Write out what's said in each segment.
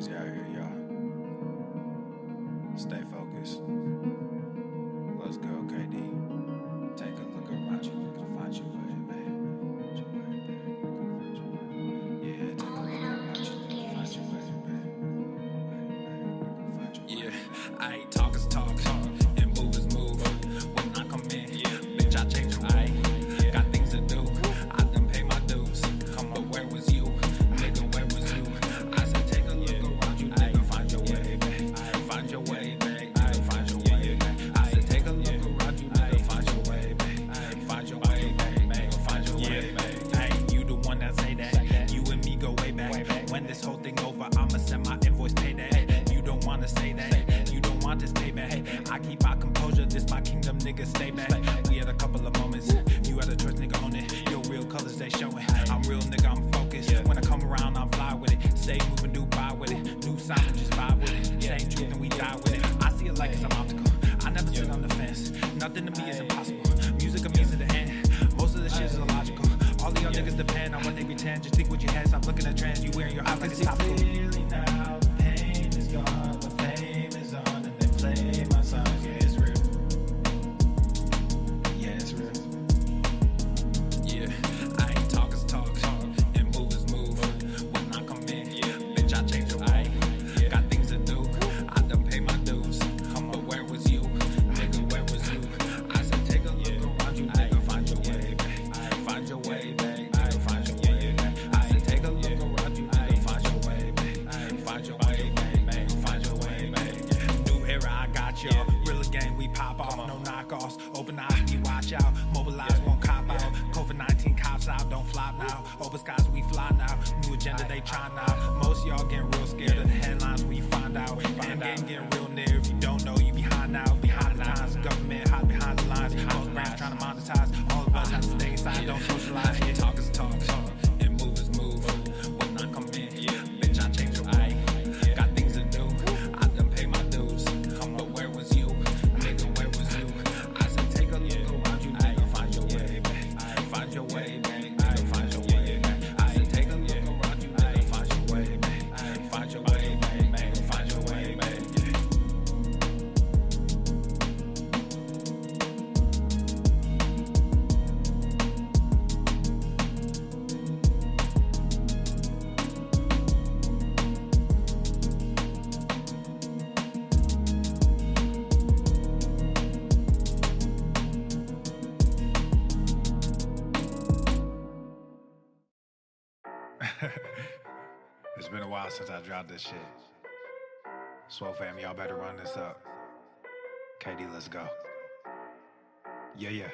crazy out here, y'all. Stay focused. Let's go, KD. Take a look around you, you can find your way, babe. Yeah, take a look around you, you can find your way, babe. Yeah, I talk is talk, and move is move. When I come in, bitch, I change your way. Got things to do, I done pay my dues. But where was you? Nigga, where was you? I said take a look around you, nigga, find your way, babe. Find your way, babe. Find your way, babe. I said take a look around you, nigga, find your way, babe. Find your way, babe. Find your way, babe. Hey, you the one that say that. You and me go way back. When this whole thing over, I'ma send my invoice payday. You don't wanna say that. You don't want this payback. I keep my composure. This my kingdom, nigga. Stay back. We had a couple of moments. You had a choice, nigga, on it. Your real colors, they showing. I'm real, nigga, I'm focused. When I come around, I'm fly with it. Stay moving, do buy with it. New sound, just vibe with it. Same truth and we die with it. I see it like it's an obstacle. I never sit on the fence. Nothing to me is impossible. Music of me to the end. Most of the shit is illogical. All the young niggas depend on what they pretend. Just think what you had. Stop looking at trends. You wearing your eyes like it's topical. Clearly now, the pain is gone, the fame is on, and they play my songs. Yeah, it's real. Yeah, it's real. Yeah, I ain't talk is talk, and move is move. When I come in, bitch, I change your way. Got things to do, I done pay my dues. But where was you? Nigga, where was you? I said take a look around you, nigga, find your way, babe. Find your way, babe. Find your way, babe. I said take a look around you, nigga, find your way, babe. Find your way, babe. Find your way, babe. New era, I got y'all. Real game, we pop off, no knockoffs. Open eyes, we watch out. Mobilize, won't cop out. COVID-19 cops out, don't flop now. Open skies, we fly now. New agenda, they try now. Most y'all getting real scared of the headlines when you find out. End game getting real near. If you don't know, you behind now. Behind the times, government hide behind the lines. Most brands trying to monetize. All of us have to stay inside, don't socialize. Yeah, talk is talk, and move is move. When I come in, bitch, I change your way. Got things to do, I done pay my dues. But where was you? Nigga, where was you? I said take a look around you, nigga, find your way, babe. Find your way, babe. Find your way, babe. I said take a look around you, nigga, find your way, babe. Find your way, babe. Find your way, babe. It's been a while since I dropped this shit. Swole fam, y'all better run this up. KD, let's go. Yeah.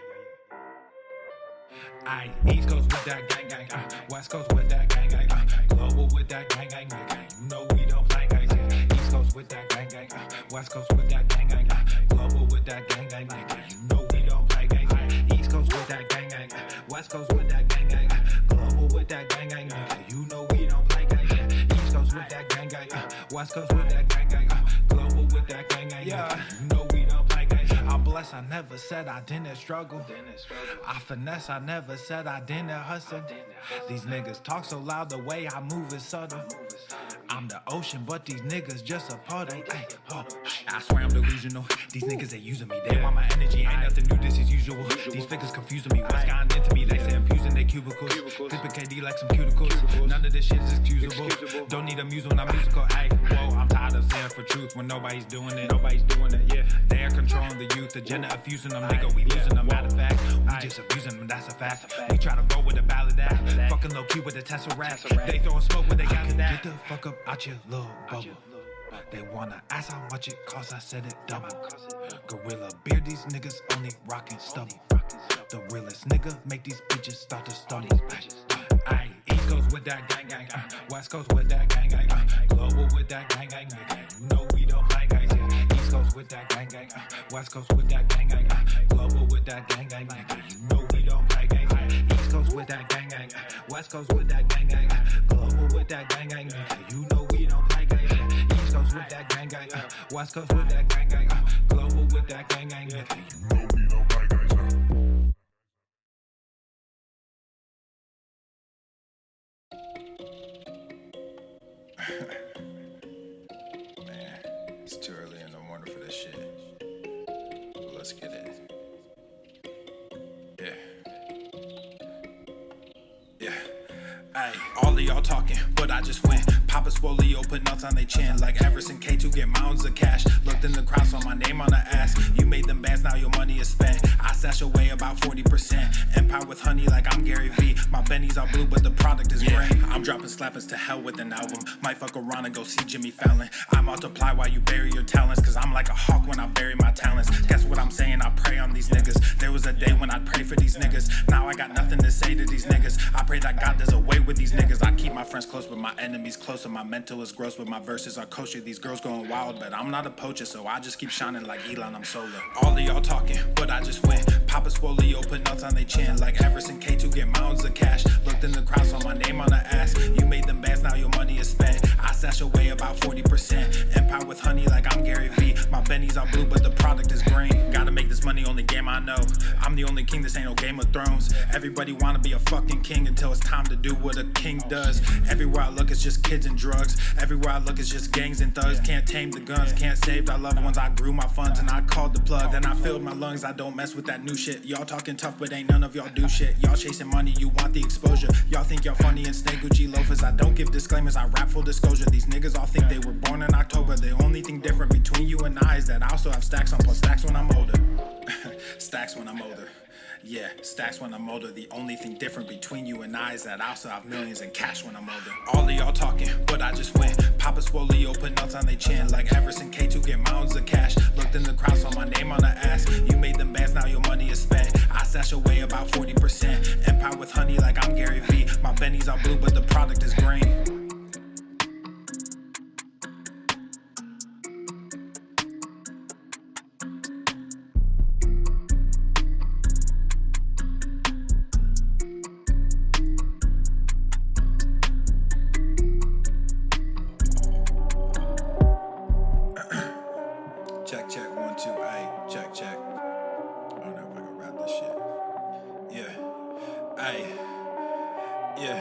I East Coast with that gang gang, West Coast with that gang gang, global with that gang gang, you know we don't play guys. East Coast with that gang gang, West Coast with that gang gang, global with that gang gang, you know we don't play guys. East Coast with that gang gang, West Coast with that gang gang, global with that gang gang, you know we don't play guys. East Coast with that gang gang, West Coast with that gang gang, global with that gang gang, you know we don't play guys. I'm blessed, I never said I didn't struggle. I finesse, I never said I didn't hustle. These niggas talk so loud, the way I move is subtle. I'm the ocean, but these niggas just a puddle. Ay, oh, I swear I'm delusional. These niggas ain't using me. They want my energy, ain't nothing new, this is usual. These figures confusing me. What's gotten into me? They say I'm using their cubicles. Clipping KD like some cuticles. None of this shit is excusable. Don't need a muse when I'm musical. Ay, whoa, I'm tired of saying for truth when nobody's doing it. They're controlling the youth, agenda of fusing them, nigga, we losing them. Matter of fact, we just abusing them, that's a fact. We try to roll with a ballad act, fucking low key with a Tesseract. They throwing smoke when they got it. Get the fuck up out your little bubble. They wanna ask how much it costs, I said it double. Gorilla beer, these niggas only rockin' stubble. The realest nigga make these bitches start to stumble. Aye, East Coast with that gang gang, West Coast with that gang gang, global with that gang gang, you know we don't play guys. East Coast with that gang gang, West Coast with that gang gang, global with that gang gang, you know we don't play games. East Coast with that gang gang, West Coast with that gang gang, global with that gang gang, you know we don't play games. East Coast with that gang gang, West Coast with that gang gang, global with that gang gang, you know we don't play games. number for this shit. Let's get it. Yeah. Ay, all of y'all talking, but I just went. Papa Swole, put nuts on their chin. Like Everson K2 get mounds of cash. Looked in the crowd, saw my name on the ass. You made them bands, now your money is spent. I stash away about 40%. Empire with honey like I'm Gary V. My bennies are blue, but the product is green. I'm dropping slappers to hell with an album. Might fuck around and go see Jimmy Fallon. I multiply while you bury your talents. Cause I'm like a hawk when I bury my talents. Guess what I'm saying? I pray on these niggas. There was a day when I'd pray for these niggas. Now I got nothing to say to these niggas. I pray that God does away with these niggas. I keep my friends close, but my enemies closer. My mental is gross, but my verses are kosher. These girls going wild, but I'm not a poacher, so I just keep shining like Elon, I'm solar. All of y'all talking, but I just went. Papa Swole, put nuts on their chin. Like Everson K2 get mounds of cash. Looked in the crowd, saw my name on the ass. You made them bands, now your money is spent. I stash away about 40%. Empire with honey like I'm Gary V. My bennies are blue, but the product is green. Gotta make this money, only game I know. I'm the only king, this ain't no Game of Thrones. Everybody wanna be a fucking king until it's time to do what a king does. Everywhere I look, it's just kids and drugs. Everywhere I look, it's just gangs and thugs. Can't tame the guns, can't save our loved ones. I grew my funds and I called the plug. Then I filled my lungs, I don't mess with that new shit. Y'all talking tough, but ain't none of y'all do shit. Y'all chasing money, you want the exposure. Y'all think y'all funny and snake Gucci loafers. I don't give disclaimers, I rap full disclosure. These niggas all think they were born in October. The only thing different between you and I is that I also have stacks on plus stacks when I'm older. Stacks when I'm older. Yeah, stacks when I'm older. The only thing different between you and I is that I also have millions in cash when I'm older. All of y'all talking, but I just went. Papa Swole, put nuts on their chin. Like Everson K2 get mounds of cash. Looked in the crowd, saw my name on the ass. You made them bands, now your money is spent. I stash away about 40%. Empire with honey like I'm Gary V. My bennies are blue, but the product is green. Check, check, 1, 2, ayy, check, check. I don't know if I can rap this shit. Yeah, ayy, yeah.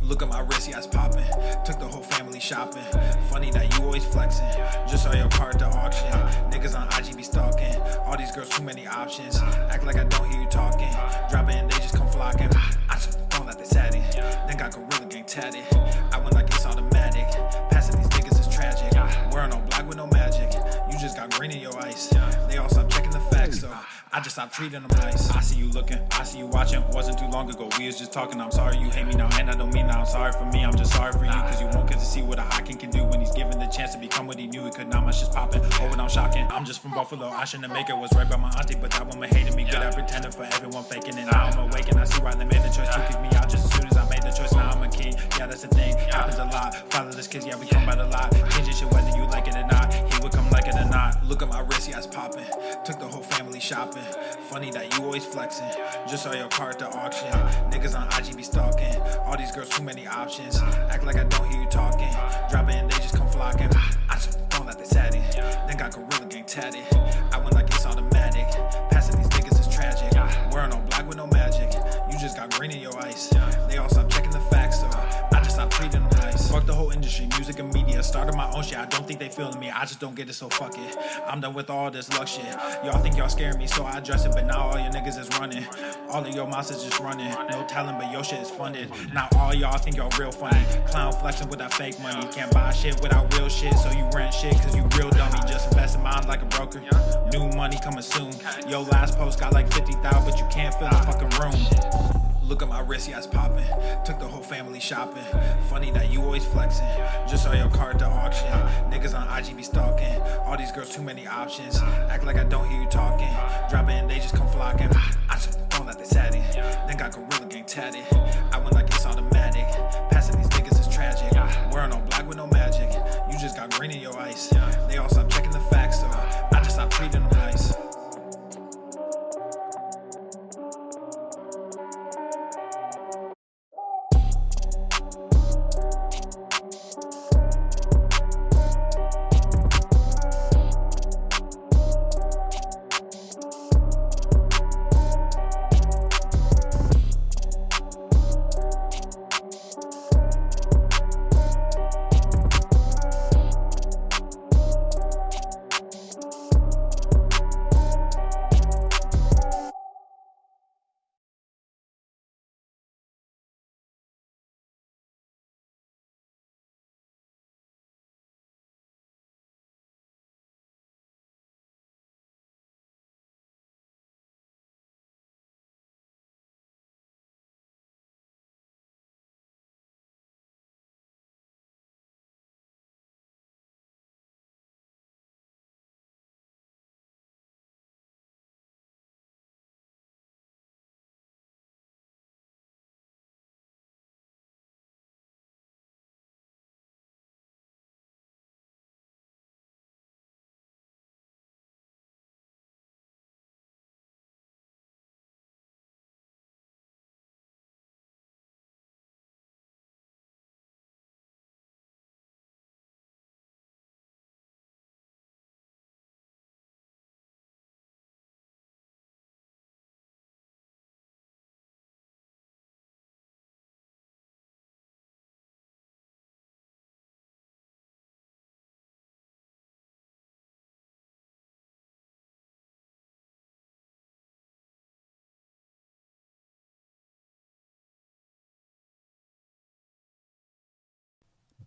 Look at my wrist, yeah, it's poppin'. Took the whole family shopping. Funny that you always flexing. Just saw your car at the auction. Niggas on IG be stalking. All these girls, too many options. Act like I don't hear you talking. Drop it and they just come flocking. I just don't let they sat it. Then got Gorilla Gang tatted. I went like it's automatic. Passing these niggas is tragic. Wearing all black with no magic. You just got green in your ice. They all stop checking the facts, so I just stopped treating them nice. I see you looking, I see you watching. Wasn't too long ago, we was just talking. I'm sorry you hate me now, and I don't mean that I'm sorry for me. I'm just sorry for you, cause you won't get to see what a hot king can do when he's given the chance to become what he knew he could. Now my shit's popping, oh, and I'm shocking. I'm just from Buffalo, I shouldn't make it. Was right by my auntie, but that woman hated me. Good at pretending for everyone faking it. Now I'm awake and I see why they made the choice to kick me out just as soon as I made the choice. Now I'm a king, yeah, that's the thing. Happens a lot. Fatherless kids, yeah, we come by the lot. Changing shit whether you like it or not. He would come like it or not. Look at my wrist, yeah, it's popping. Took the whole family shopping. Funny that you always flexing. Just saw your car at the auction. Niggas on IG be stalking. All these girls, too many options. Act like I don't hear you talking. Drop it and they just come flocking. I just don't let they sat it. Then got Gorilla Gang tatted. I went like it's automatic. Passing these niggas is tragic. Wearing all black with no magic. You just got green in your ice. They all stop checking the facts, so I just stopped treating them nice. Fuck the whole industry, music and media. Started my own shit, I don't think they feeling me. I just don't get it, so fuck it. I'm done with all this luck shit. Y'all think y'all scaring me, so I address it. But now all your niggas is running. All of your monsters just running. No talent, but your shit is funded. Now all y'all think y'all real funny. Clown flexing with that fake money. Can't buy shit without real shit, so you rent shit cause you real dummy. Just invest in mine like a broker. New money coming soon. Yo, last post got like 50,000, but you can't fill the fucking room. Look at my wrist, yeah, it's popping. Took the whole family shopping. Funny that you always flexing. Just saw your car at the auction. Niggas on IG be stalking. All these girls, too many options. Act like I don't hear you talking. Drop it and they just come flocking. I just don't let they sat it. Then got Gorilla Gang tatted. I went like it's automatic. Passing these niggas is tragic. Wearing all black with no magic. You just got green in your ice. They all stop checking the facts, so I just stopped treating them nice.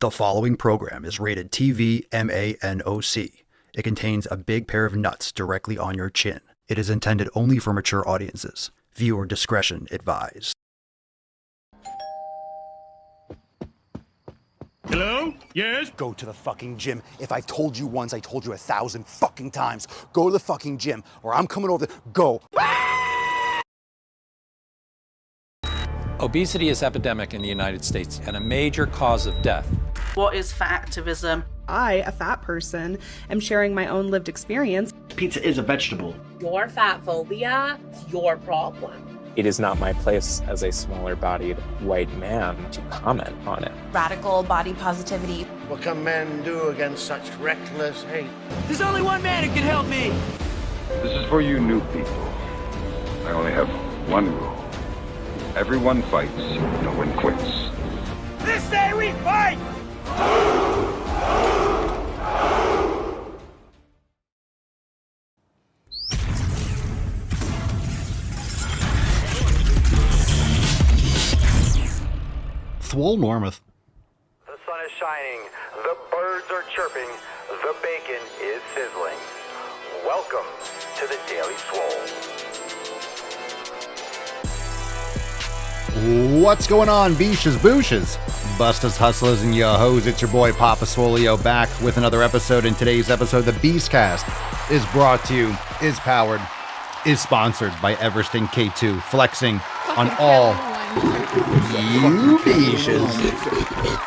The following program is rated TV MANOC. It contains a big pair of nuts directly on your chin. It is intended only for mature audiences. Viewer discretion advised. Hello? Yes? Go to the fucking gym. If I've told you once, I told you 1,000 fucking times. Go to the fucking gym, or I'm coming over there. Go. Obesity is epidemic in the United States and a major cause of death. What is fat activism? I, a fat person, am sharing my own lived experience. Pizza is a vegetable. Your fat phobia is your problem. It is not my place as a smaller-bodied white man to comment on it. Radical body positivity. What can men do against such reckless hate? There's only one man who can help me. This is for you new people. I only have one rule. Everyone fights, no one quits. This day we fight! Swole Normuth. The sun is shining, the birds are chirping, the bacon is sizzling. Welcome to the Daily Swole. What's going on, beaches, booshes, bustas, hustlers, and yo-hos? It's your boy Papa Swolio back with another episode. In today's episode, the Beastcast is brought to you, is powered, is sponsored by Everesting K2, flexing on all you beaches. It's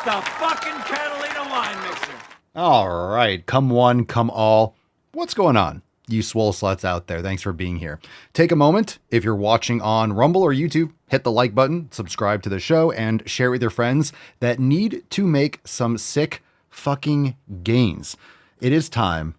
the fucking Catalina wine mixer. All right, come one, come all. What's going on, you swole sluts out there? Thanks for being here. Take a moment, if you're watching on Rumble or YouTube, hit the like button, subscribe to the show, and share it with your friends that need to make some sick fucking gains. It is time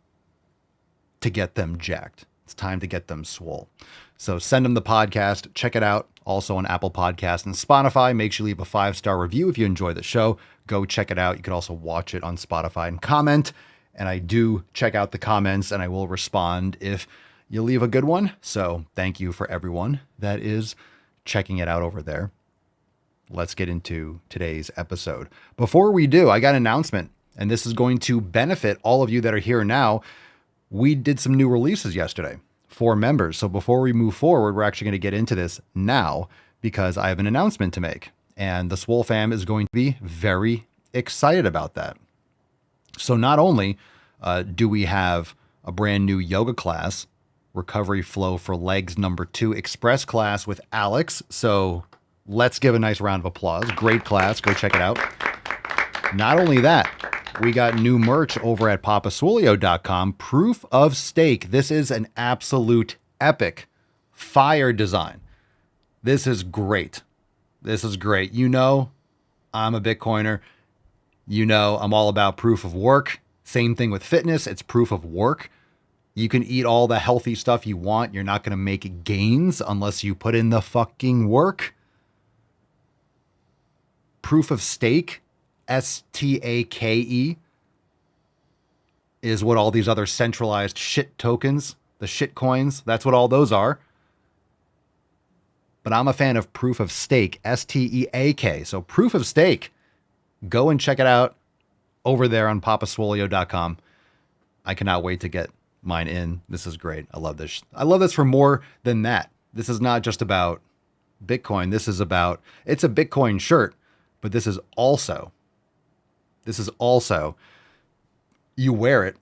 to get them jacked. It's time to get them swole. So send them the podcast. Check it out. Also on Apple Podcasts and Spotify. Make sure you leave a 5-star review if you enjoy the show. Go check it out. You can also watch it on Spotify and comment. And I do check out the comments and I will respond if you leave a good one. So thank you for everyone that is checking it out over there. Let's get into today's episode. Before we do, I got an announcement, and this is going to benefit all of you that are here now. We did some new releases yesterday for members. So before we move forward, we're actually going to get into this now because I have an announcement to make, and the Swole fam is going to be very excited about that. So not only do we have a brand new yoga class, Recovery Flow for Legs #2 Express class with Alex. So let's give a nice round of applause. Great class. Go check it out. Not only that, we got new merch over at papaswolio.com. Proof of Stake. This is an absolute epic fire design. This is great. This is great. You know, I'm a Bitcoiner. You know, I'm all about proof of work. Same thing with fitness. It's proof of work. You can eat all the healthy stuff you want. You're not going to make gains unless you put in the fucking work. Proof of stake, STAKE, is what all these other centralized shit tokens, the shit coins, that's what all those are. But I'm a fan of proof of stake, STEAK. So proof of stake, go and check it out over there on papaswolio.com. I cannot wait to get mine in. This is great. I love this. I love this for more than that. This is not just about Bitcoin. This is about, it's a Bitcoin shirt, but this is also, you wear it.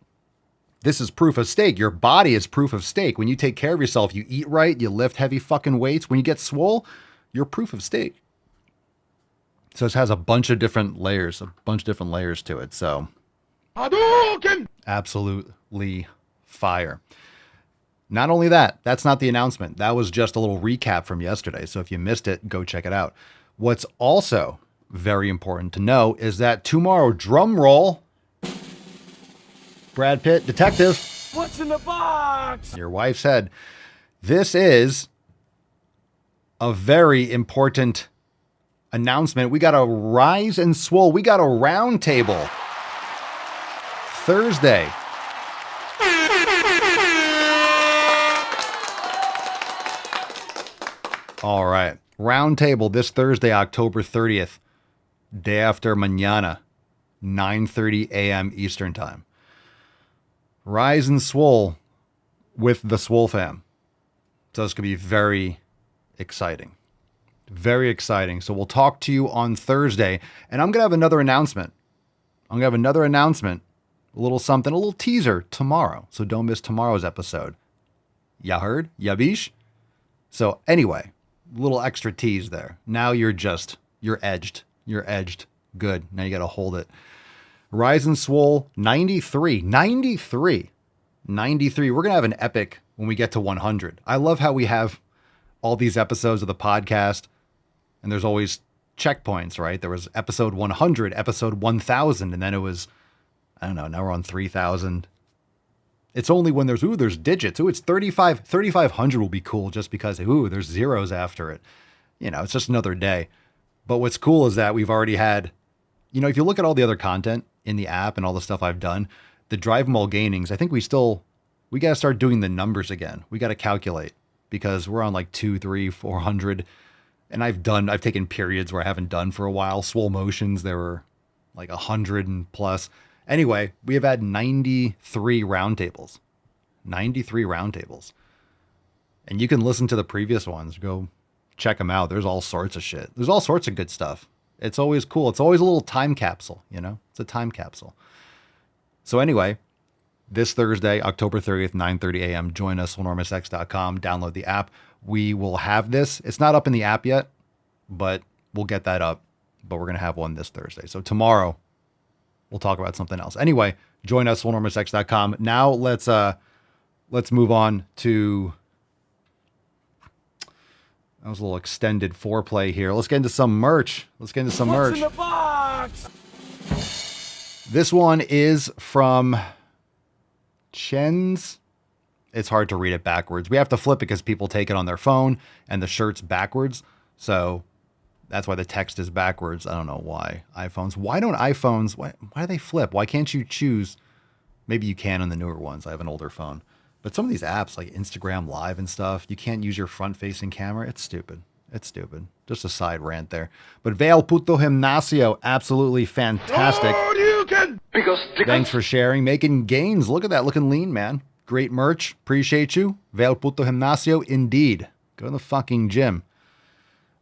This is proof of stake. Your body is proof of stake. When you take care of yourself, you eat right, you lift heavy fucking weights. When you get swole, you're proof of stake. So it has a bunch of different layers to it. So absolutely fire. Not only that, that's not the announcement. That was just a little recap from yesterday. So if you missed it, go check it out. What's also very important to know is that tomorrow, drum roll, Brad Pitt, detective. What's in the box? Your wife said, this is a very important announcement. We got a Rise and Swole. We got a round table Thursday. All right. Round table this Thursday, October 30th, day after mañana. 9:30 a.m. Eastern Time. Rise and Swole with the Swole fam. So it's going to be very exciting. Very exciting. So we'll talk to you on Thursday. And I'm going to have another announcement. A little something, a little teaser tomorrow. So don't miss tomorrow's episode. Ya heard? Ya bish? So anyway, little extra tease there. Now you're edged. You're edged. Good. Now you got to hold it. Rise and Swole 93. We're going to have an epic when we get to 100. I love how we have all these episodes of the podcast and there's always checkpoints, right? There was episode 100, episode 1000, and then it was, I don't know, now we're on 3000. It's only when there's digits. It's 3,500 will be cool just because, there's zeros after it. It's just another day. But what's cool is that we've already had, if you look at all the other content in the app and all the stuff I've done, the Drive Mall Gainings, I think we got to start doing the numbers again. We got to calculate because we're on like 200, 300, 400. And I've taken periods where I haven't done for a while. Swole Motions, there were like 100 and plus. Anyway, we have had 93 roundtables. 93 roundtables. And you can listen to the previous ones. Go check them out. There's all sorts of shit. There's all sorts of good stuff. It's always cool. It's always a little time capsule, It's a time capsule. So anyway, this Thursday, October 30th, 9:30 a.m., join us, swolenormousx.com. Download the app. We will have this. It's not up in the app yet, but we'll get that up. But we're going to have one this Thursday. So tomorrow, we'll talk about something else. Anyway, join us, swolenormousx.com. Now let's move on to... That was a little extended foreplay here. Let's get into some merch. What's in the box? This one is from Chen's. It's hard to read it backwards. We have to flip it because people take it on their phone and the shirt's backwards. So that's why the text is backwards. I don't know why. Why don't iPhones, why do they flip? Why can't you choose? Maybe you can on the newer ones. I have an older phone. But some of these apps like Instagram Live and stuff, you can't use your front-facing camera. It's stupid. Just a side rant there. But Veil Puto Gimnasio, absolutely fantastic. Thanks for sharing. Making gains. Look at that. Looking lean, man. Great merch. Appreciate you. Veil Puto Gimnasio, indeed. Go to the fucking gym.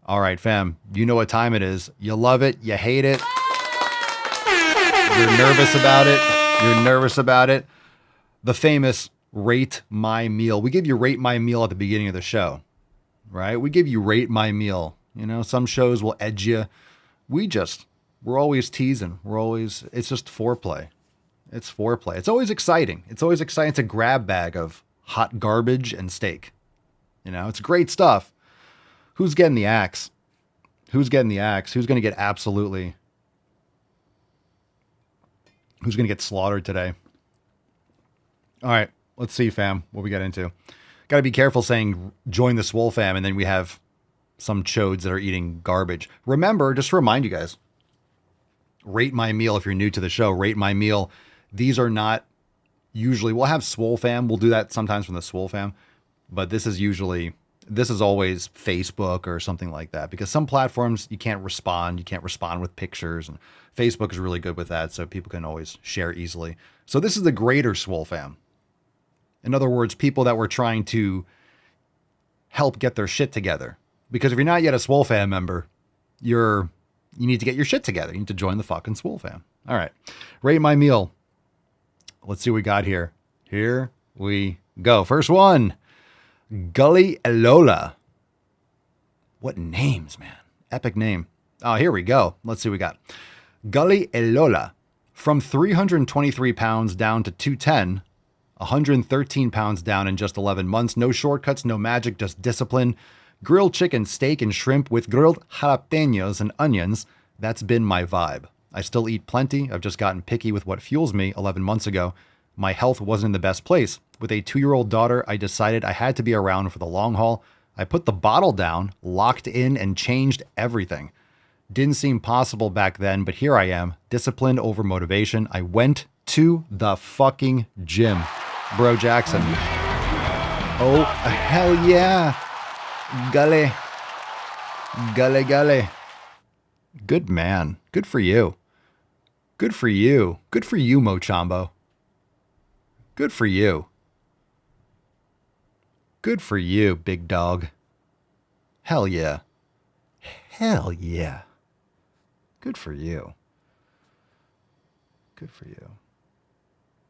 All right, fam. You know what time it is. You love it. You hate it. You're nervous about it. The famous Rate My Meal. We give you Rate My Meal at the beginning of the show, right? We give you Rate My Meal. Some shows will edge you. We're always teasing. It's just foreplay. It's foreplay. It's always exciting. It's a grab bag of hot garbage and steak. It's great stuff. Who's getting the axe? Who's going to get slaughtered today? All right. Let's see, fam, what we got into. Got to be careful saying join the Swole fam, and then we have some chodes that are eating garbage. Remember, just to remind you guys, Rate My Meal, if you're new to the show, Rate My Meal. These are not usually, we'll have Swole fam. We'll do that sometimes from the Swole fam. But this is always Facebook or something like that. Because some platforms, you can't respond. You can't respond with pictures. And Facebook is really good with that, so people can always share easily. So this is the greater Swole fam. In other words, people that were trying to help get their shit together. Because if you're not yet a Swole fam member, you need to get your shit together. You need to join the fucking Swole fam. All right. Rate My Meal. Let's see what we got here. Here we go. First one. Gully Elola. What names, man. Epic name. Oh, here we go. Let's see what we got. Gully Elola. From 323 pounds down to 210. 113 pounds down in just 11 months. No shortcuts, no magic, just discipline. Grilled chicken, steak, and shrimp with grilled jalapenos and onions. That's been my vibe. I still eat plenty. I've just gotten picky with what fuels me 11 months ago. My health wasn't in the best place. With a 2-year-old daughter, I decided I had to be around for the long haul. I put the bottle down, locked in, and changed everything. Didn't seem possible back then, but here I am, discipline over motivation. I went to the fucking gym. Bro Jackson. Oh, hell yeah. Gully. Gully. Good man. Good for you. Good for you. Good for you, Mochambo. Good for you. Good for you, big dog. Hell yeah. Hell yeah. Good for you. Good for you.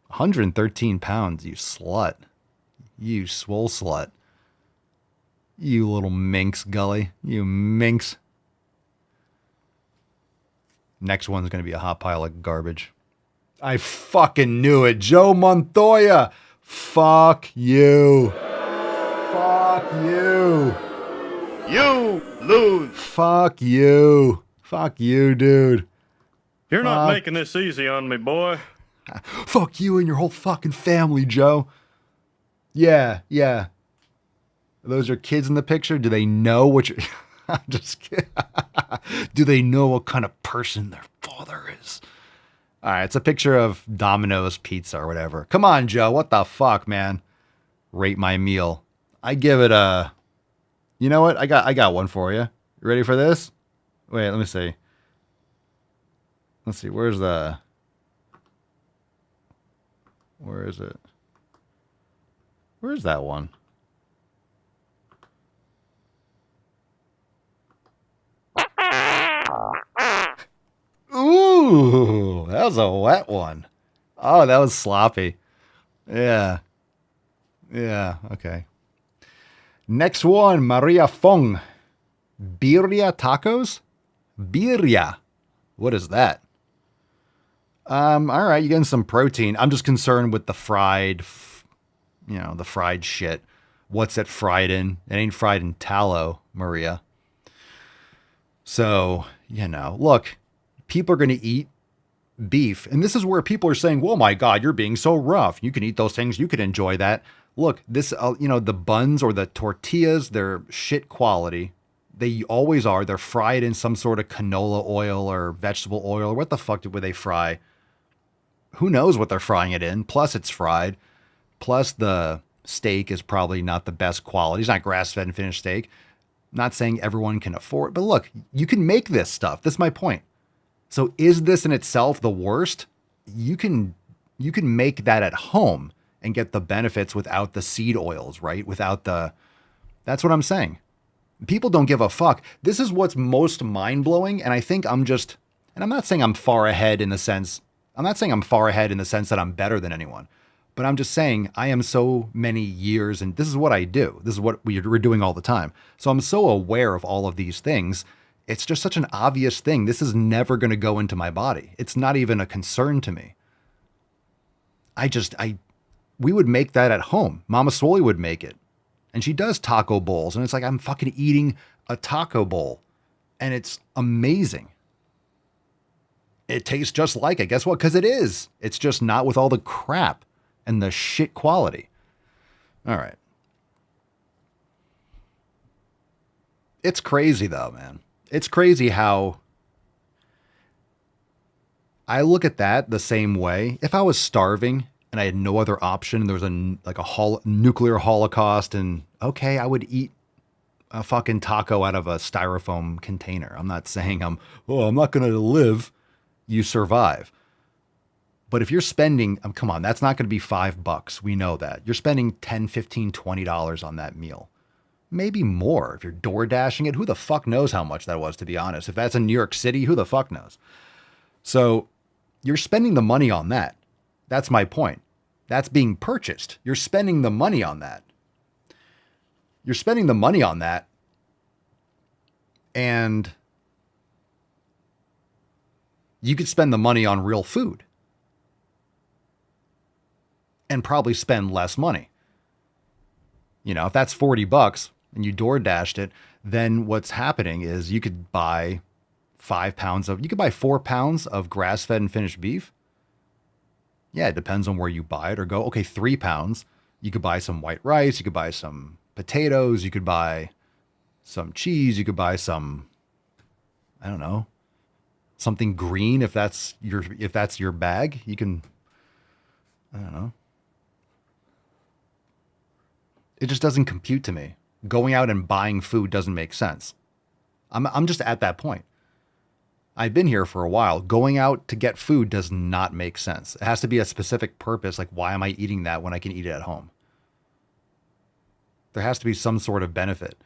113 pounds, you slut. You swole slut. You little minx, Gully. You minx. Next one's going to be a hot pile of garbage. I fucking knew it. Joe Montoya. Fuck you. Fuck you. You lose. Fuck you. Fuck you, dude. You're not making this easy on me, boy. Fuck you and your whole fucking family, Joe. Yeah, yeah. Those are kids in the picture? Do they know what you're... I'm just kidding. Do they know what kind of person their father is? All right, it's a picture of Domino's pizza or whatever. Come on, Joe. What the fuck, man? Rate my meal. I give it a... You know what? I got one for you. You ready for this? Wait, let me see. Let's see. Where is it? Where's that one? Ooh, that was a wet one. Oh, that was sloppy. Yeah. Yeah, okay. Next one, Maria Fong. Birria tacos? Birria. What is that? All right, you're getting some protein. I'm just concerned with the fried, the fried shit. What's it fried in? It ain't fried in tallow, Maria. So, look, people are going to eat beef. And this is where people are saying, well, my God, you're being so rough. You can eat those things. You can enjoy that. Look, this, the buns or the tortillas, they're shit quality. They always are. They're fried in some sort of canola oil or vegetable oil. Or what the fuck would they fry? Who knows what they're frying it in? Plus, it's fried. Plus, the steak is probably not the best quality. It's not grass-fed and finished steak. I'm not saying everyone can afford, but look, you can make this stuff. That's my point. So is this in itself the worst? You can make that at home and get the benefits without the seed oils, right? That's what I'm saying. People don't give a fuck. This is what's most mind-blowing, and I think I'm not saying I'm far ahead in the sense that I'm better than anyone, but I'm just saying I am so many years, and this is what I do. This is what we're doing all the time. So I'm so aware of all of these things. It's just such an obvious thing. This is never going to go into my body. It's not even a concern to me. We would make that at home. Mama Swole would make it. And she does taco bowls. And it's like, I'm fucking eating a taco bowl. And it's amazing. It tastes just like it. Guess what? Because it is. It's just not with all the crap and the shit quality. All right. It's crazy though, man. It's crazy how I look at that the same way. If I was starving and I had no other option, there was a nuclear holocaust, and okay, I would eat a fucking taco out of a styrofoam container. I'm not saying I'm not going to live. You survive. But if you're spending, come on, that's not going to be $5. We know that. You're spending $10, $15, $20 on that meal. Maybe more. If you're door dashing it, who the fuck knows how much that was, to be honest. If that's in New York City, who the fuck knows? So you're spending the money on that. That's my point. That's being purchased. You're spending the money on that. And you could spend the money on real food and probably spend less money. If that's $40 and you door dashed it, then what's happening is you could buy 4 pounds of grass-fed and finished beef. Yeah, it depends on where you buy it, or go, okay, 3 pounds. You could buy some white rice. You could buy some potatoes. You could buy some cheese. You could buy some, I don't know, something green. If that's your bag, you can, I don't know. It just doesn't compute to me. Going out and buying food doesn't make sense. I'm just at that point. I've been here for a while. Going out to get food does not make sense. It has to be a specific purpose. Like, why am I eating that when I can eat it at home? There has to be some sort of benefit.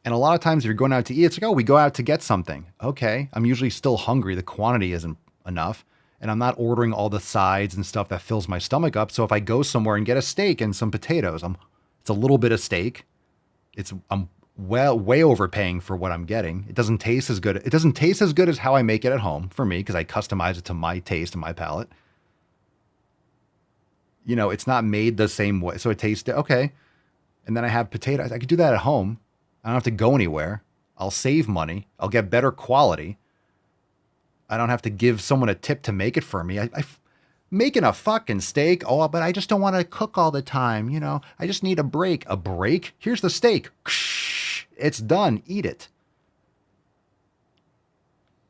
And a lot of times if you're going out to eat, it's like, oh, we go out to get something. Okay, I'm usually still hungry. The quantity isn't enough. And I'm not ordering all the sides and stuff that fills my stomach up. So if I go somewhere and get a steak and some potatoes, it's a little bit of steak. I'm way overpaying for what I'm getting. It doesn't taste as good. It doesn't taste as good as how I make it at home for me because I customize it to my taste and my palate. You know, it's not made the same way. So it tastes okay. And then I have potatoes. I could do that at home. I don't have to go anywhere. I'll save money. I'll get better quality. I don't have to give someone a tip to make it for me. I making a fucking steak. Oh, but I just don't want to cook all the time. You know, I just need a break. A break? Here's the steak. It's done. Eat it.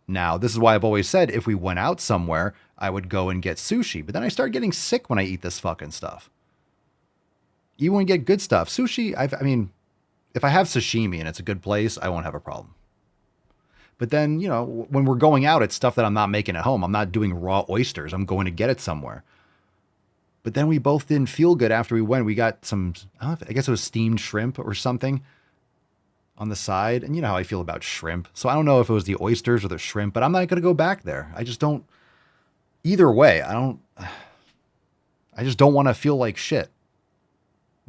Now, this is why I've always said if we went out somewhere, I would go and get sushi. But then I start getting sick when I eat this fucking stuff. Even when you get good stuff. Sushi, I mean, if I have sashimi and it's a good place, I won't have a problem. But then, you know, when we're going out, it's stuff that I'm not making at home. I'm not doing raw oysters. I'm going to get it somewhere. But then we both didn't feel good after we went. We got some, I guess it was steamed shrimp or something on the side. And you know how I feel about shrimp. So I don't know if it was the oysters or the shrimp, but I'm not going to go back there. I just don't, either way, I just don't want to feel like shit.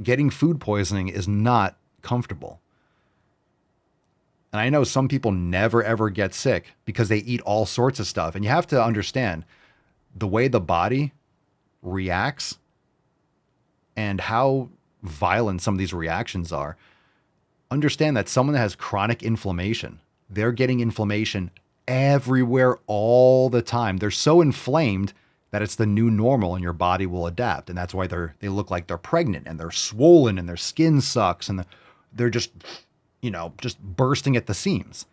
Getting food poisoning is not comfortable. And I know some people never ever get sick because they eat all sorts of stuff. And you have to understand the way the body reacts and how violent some of these reactions are. Understand that someone that has chronic inflammation, they're getting inflammation everywhere all the time. They're so inflamed that it's the new normal and your body will adapt. And that's why they look like they're pregnant and they're swollen and their skin sucks and they're just, you know, just bursting at the seams.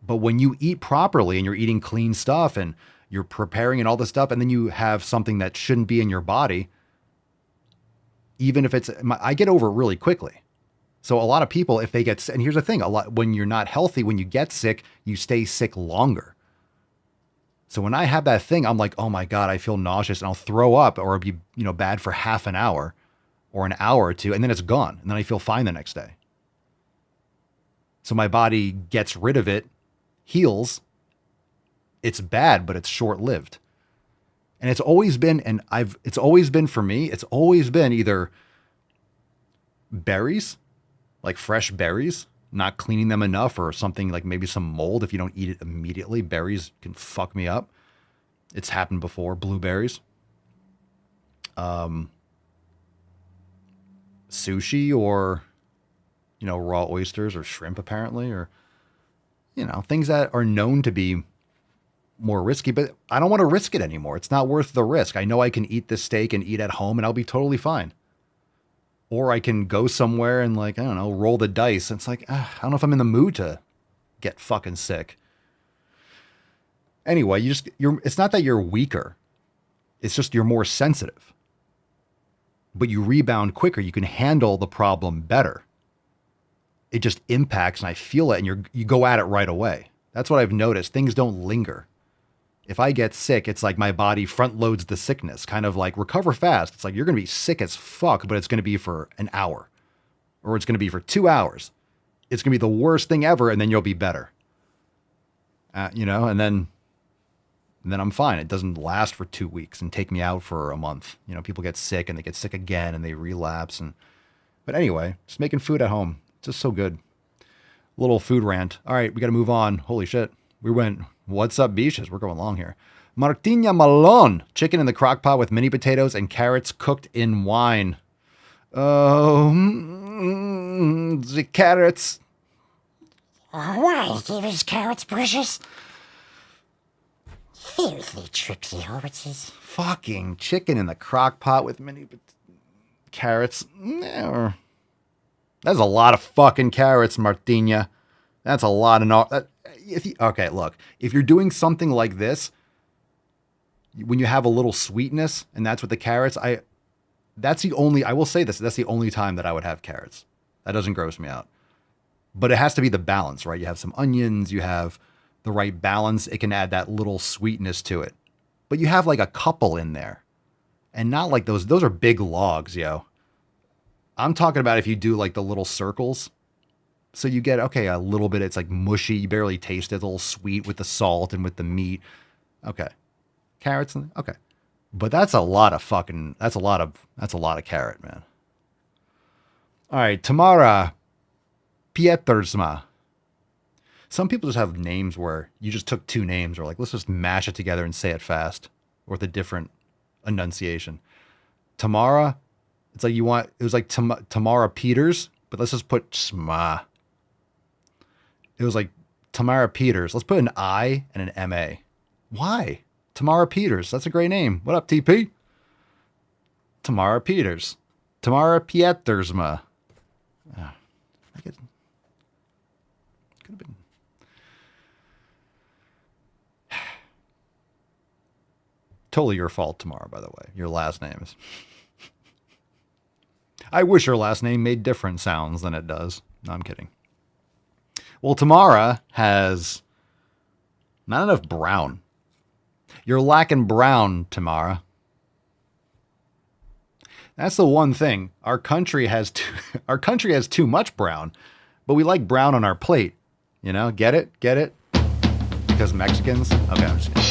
But when you eat properly and you're eating clean stuff and you're preparing and all this stuff, and then you have something that shouldn't be in your body, even if I get over it really quickly. So a lot of people, if they get, and here's the thing, when you're not healthy, when you get sick, you stay sick longer. So when I have that thing, I'm like, oh my God, I feel nauseous and I'll throw up or it'll be, you know, bad for half an hour or an hour or two, and then it's gone. And then I feel fine the next day. So my body gets rid of it, heals. It's bad, but it's short-lived. And it's always been, it's always been for me, it's always been either berries, like fresh berries, not cleaning them enough, or something like maybe some mold. If you don't eat it immediately, berries can fuck me up. It's happened before. Blueberries. Sushi, or, you know, raw oysters or shrimp apparently, or, you know, things that are known to be more risky, but I don't want to risk it anymore. It's not worth the risk. I know I can eat this steak and eat at home and I'll be totally fine. Or I can go somewhere and, like, I don't know, roll the dice. It's like, I don't know if I'm in the mood to get fucking sick. Anyway, it's not that you're weaker. It's just you're more sensitive. But you rebound quicker. You can handle the problem better. It just impacts, and I feel it, and you go at it right away. That's what I've noticed. Things don't linger. If I get sick, it's like my body front loads the sickness, kind of like recover fast. It's like you're going to be sick as fuck, but it's going to be for an hour, or it's going to be for 2 hours. It's going to be the worst thing ever, and then you'll be better. You know, and then I'm fine. It doesn't last for 2 weeks and take me out for a month. You know, people get sick and they get sick again and they relapse. But anyway, just making food at home. It's just so good. Little food rant. All right, we got to move on. Holy shit. We went, what's up, beaches? We're going long here. Martina Malone. Chicken in the crock pot with mini potatoes and carrots cooked in wine. Oh, the carrots. Why give us carrots, precious? Filthy tricksy hobbitses. Fucking chicken in the crock pot with mini carrots. That's a lot of fucking carrots, Martina. That's a lot of... Okay, look. If you're doing something like this, when you have a little sweetness, and that's with the carrots, I will say this, that's the only time that I would have carrots. That doesn't gross me out. But it has to be the balance, right? You have some onions, you have the right balance, it can add that little sweetness to it. But you have like a couple in there. And not like those are big logs, yo. I'm talking about if you do like the little circles. So you get, okay, a little bit, it's like mushy, you barely taste it, it's a little sweet with the salt and with the meat. Okay. Carrots, okay. But that's a lot of carrot, man. All right, Tamara Pietersma. Some people just have names where you just took two names or like, let's just mash it together and say it fast or with a different enunciation. Tamara, it's like it was like Tamara Peters, but let's just put Sma. It was like Tamara Peters. Let's put an I and an M-A. Why? Tamara Peters. That's a great name. What up, TP? Tamara Peters. Tamara Pietersma. Could have been. Totally your fault, Tamara, by the way. Your last name is. I wish your last name made different sounds than it does. No, I'm kidding. Well, Tamara has not enough brown. You're lacking brown, Tamara. That's the one thing. Our country has too much brown, but we like brown on our plate. You know, get it? Get it? Because Mexicans? Okay, I'm just kidding.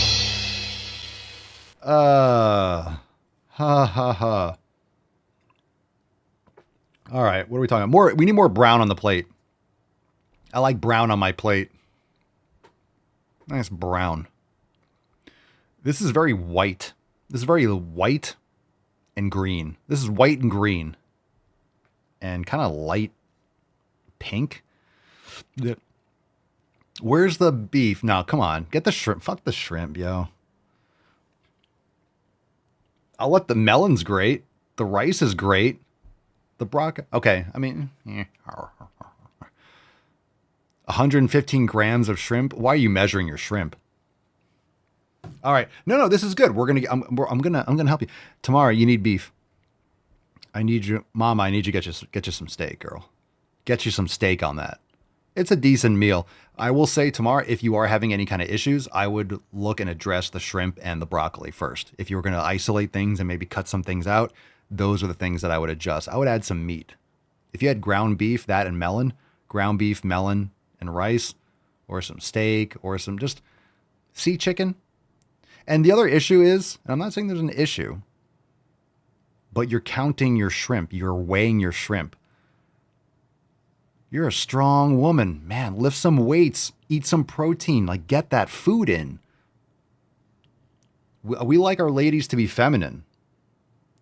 Ha ha ha. All right, what are we talking about? We need more brown on the plate. I like brown on my plate. Nice brown. This is very white. This is very white and green. This is white and green. And kind of light pink. Where's the beef? No, come on. Get the shrimp. Fuck the shrimp, yo. I'll let the melon's great. The rice is great. The broccoli. Okay, I mean, 115 grams of shrimp. Why are you measuring your shrimp? All right, no, this is good. I'm gonna help you. Tamara, you need beef. I need you, Mama. I need you to get you some steak, girl. Get you some steak on that. It's a decent meal. I will say, Tamara, if you are having any kind of issues, I would look and address the shrimp and the broccoli first. If you were going to isolate things and maybe cut some things out, those are the things that I would adjust. I would add some meat. If you had ground beef, that and melon, ground beef, melon, and rice, or some steak, or some just sea chicken. And the other issue is, and I'm not saying there's an issue, but you're counting your shrimp. You're weighing your shrimp. You're a strong woman. Man, lift some weights, eat some protein, like get that food in. We like our ladies to be feminine.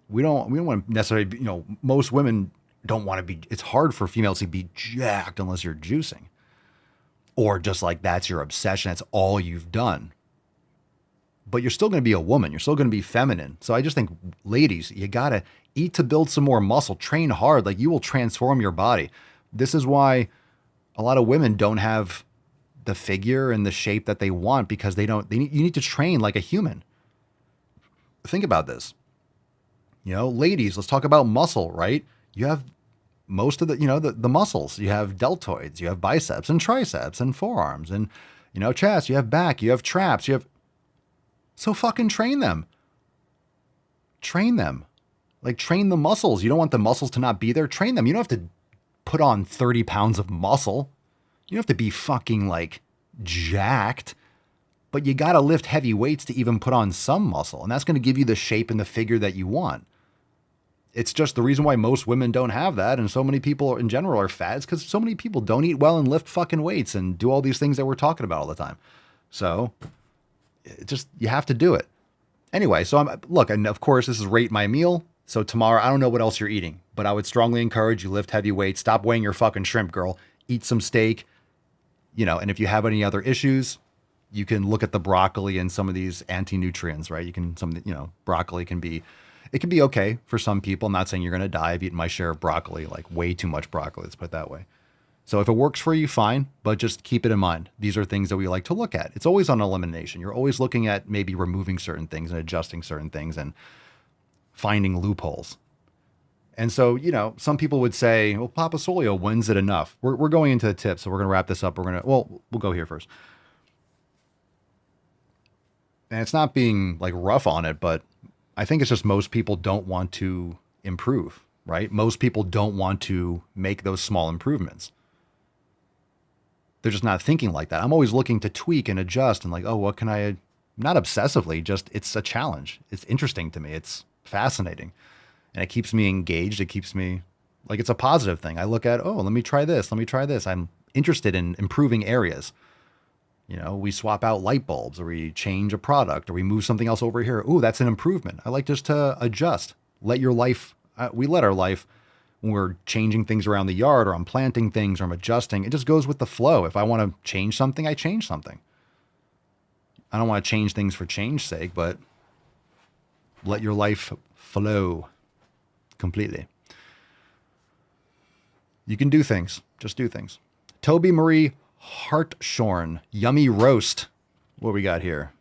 We don't want to necessarily, most women don't want to be, it's hard for females to be jacked unless you're juicing. Or just like that's your obsession. That's all you've done. But you're still going to be a woman. You're still going to be feminine. So I just think, ladies, you got to eat to build some more muscle. Train hard. Like you will transform your body. This is why a lot of women don't have the figure and the shape that they want because you need to train like a human. Think about this. Ladies, let's talk about muscle, right? You have most of the muscles. You have deltoids, you have biceps and triceps and forearms and, chest, you have back, you have traps, so fucking train them. Train them. Like train the muscles. You don't want the muscles to not be there. Train them. You don't have to put on 30 pounds of muscle. You don't have to be fucking like jacked, but you got to lift heavy weights to even put on some muscle. And that's going to give you the shape and the figure that you want. It's just the reason why most women don't have that. And so many people in general are fat. It's because so many people don't eat well and lift fucking weights and do all these things that we're talking about all the time. So you have to do it. Anyway, so and of course this is rate my meal. So tomorrow, I don't know what else you're eating, but I would strongly encourage you lift heavy weights. Stop weighing your fucking shrimp, girl. Eat some steak, and if you have any other issues, you can look at the broccoli and some of these anti-nutrients, right? Broccoli can be okay for some people. I'm not saying you're going to die. I've eaten my share of broccoli, like way too much broccoli. Let's put it that way. So if it works for you, fine, but just keep it in mind. These are things that we like to look at. It's always on elimination. You're always looking at maybe removing certain things and adjusting certain things and finding loopholes. And so, some people would say, well, Papa Solio, when's it enough? We're going into the tips, so we're going to wrap this up. We'll go here first. and it's not being like rough on it, but I think it's just most people don't want to improve, right? Most people don't want to make those small improvements. They're just not thinking like that. I'm always looking to tweak and adjust and like, oh, what can I, not obsessively, just it's a challenge. It's interesting to me. It's fascinating. And it keeps me engaged. It keeps me like, it's a positive thing. I look at, oh, let me try this. Let me try this. I'm interested in improving areas. You know, we swap out light bulbs, or we change a product, or we move something else over here. Ooh, that's an improvement. I like just to adjust. Let your life, we let our life, when we're changing things around the yard, or I'm planting things, or I'm adjusting, it just goes with the flow. If I want to change something, I change something. I don't want to change things for change's sake, but let your life flow completely. You can do things. Just do things. Toby Marie Hartshorn, yummy roast. What we got here?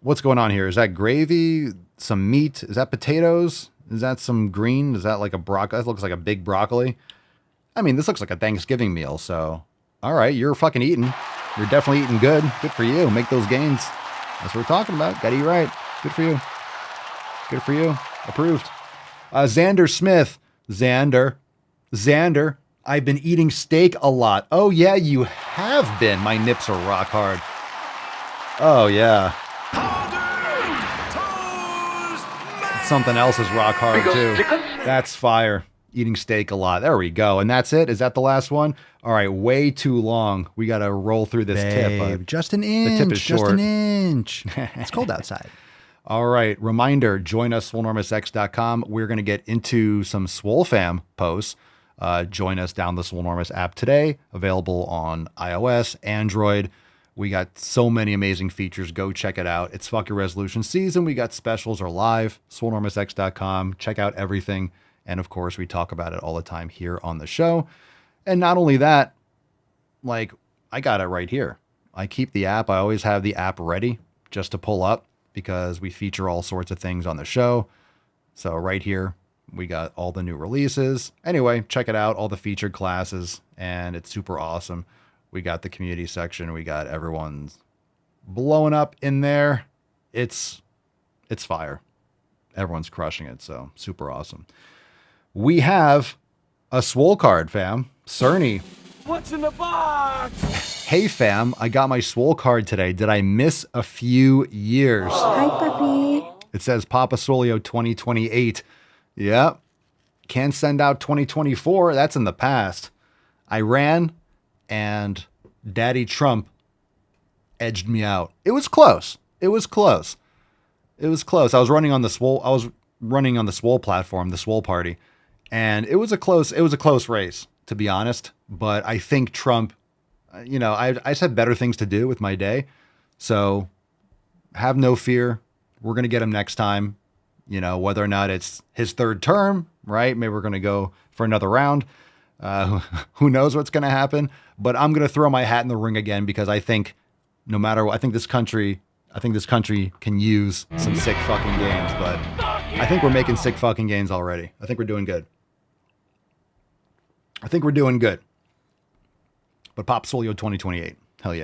What's going on here? Is that gravy? Some meat? Is that potatoes? Is that some green? Is that like a broccoli? That looks like a big broccoli. I mean, this looks like a Thanksgiving meal. So, all right, you're fucking eating. You're definitely eating good. Good for you. Make those gains. That's what we're talking about. Gotta eat right. Good for you. Good for you. Approved. Xander Smith. Xander. I've been eating steak a lot. Oh, yeah, you have been. My nips are rock hard. Oh, yeah. Something else is rock hard, too. That's fire. Eating steak a lot. There we go. And that's it? Is that the last one? All right, way too long. We got to roll through this tip. Just an inch. The tip is short. Just an inch. It's cold outside. All right. Reminder, join us, swolenormousx.com. We're going to get into some Swole Fam posts. Join us, down the Swolenormous app today. Available on iOS, Android. We got so many amazing features. Go check it out. It's Fuck Your Resolution season. We got specials are live. swolenormousx.com. Check out everything. And of course, we talk about it all the time here on the show. And not only that, like, I got it right here. I keep the app. I always have the app ready just to pull up because we feature all sorts of things on the show. So right here, we got all the new releases. Anyway, check it out. All the featured classes. And it's super awesome. We got the community section. We got everyone's blowing up in there. It's fire. Everyone's crushing it. So super awesome. We have a Swole card, fam. Cerny. What's in the box? Hey, fam. I got my Swole card today. Did I miss a few years? Hi, puppy. It says Papa Swolio 2028. Yep. Can't send out 2024. That's in the past. I ran and Daddy Trump edged me out. It was close. It was close. I was running on the Swole platform, the Swole party. And it was a close race, to be honest. But I think Trump, you know, I just had better things to do with my day. So have no fear. We're going to get him next time. You know, whether or not it's his third term, right? Maybe we're going to go for another round. Who knows what's going to happen? But I'm going to throw my hat in the ring again because I think no matter what, I think this country can use some sick fucking games. But I think we're making sick fucking gains already. I think we're doing good. But Pop Swolio 2028. Hell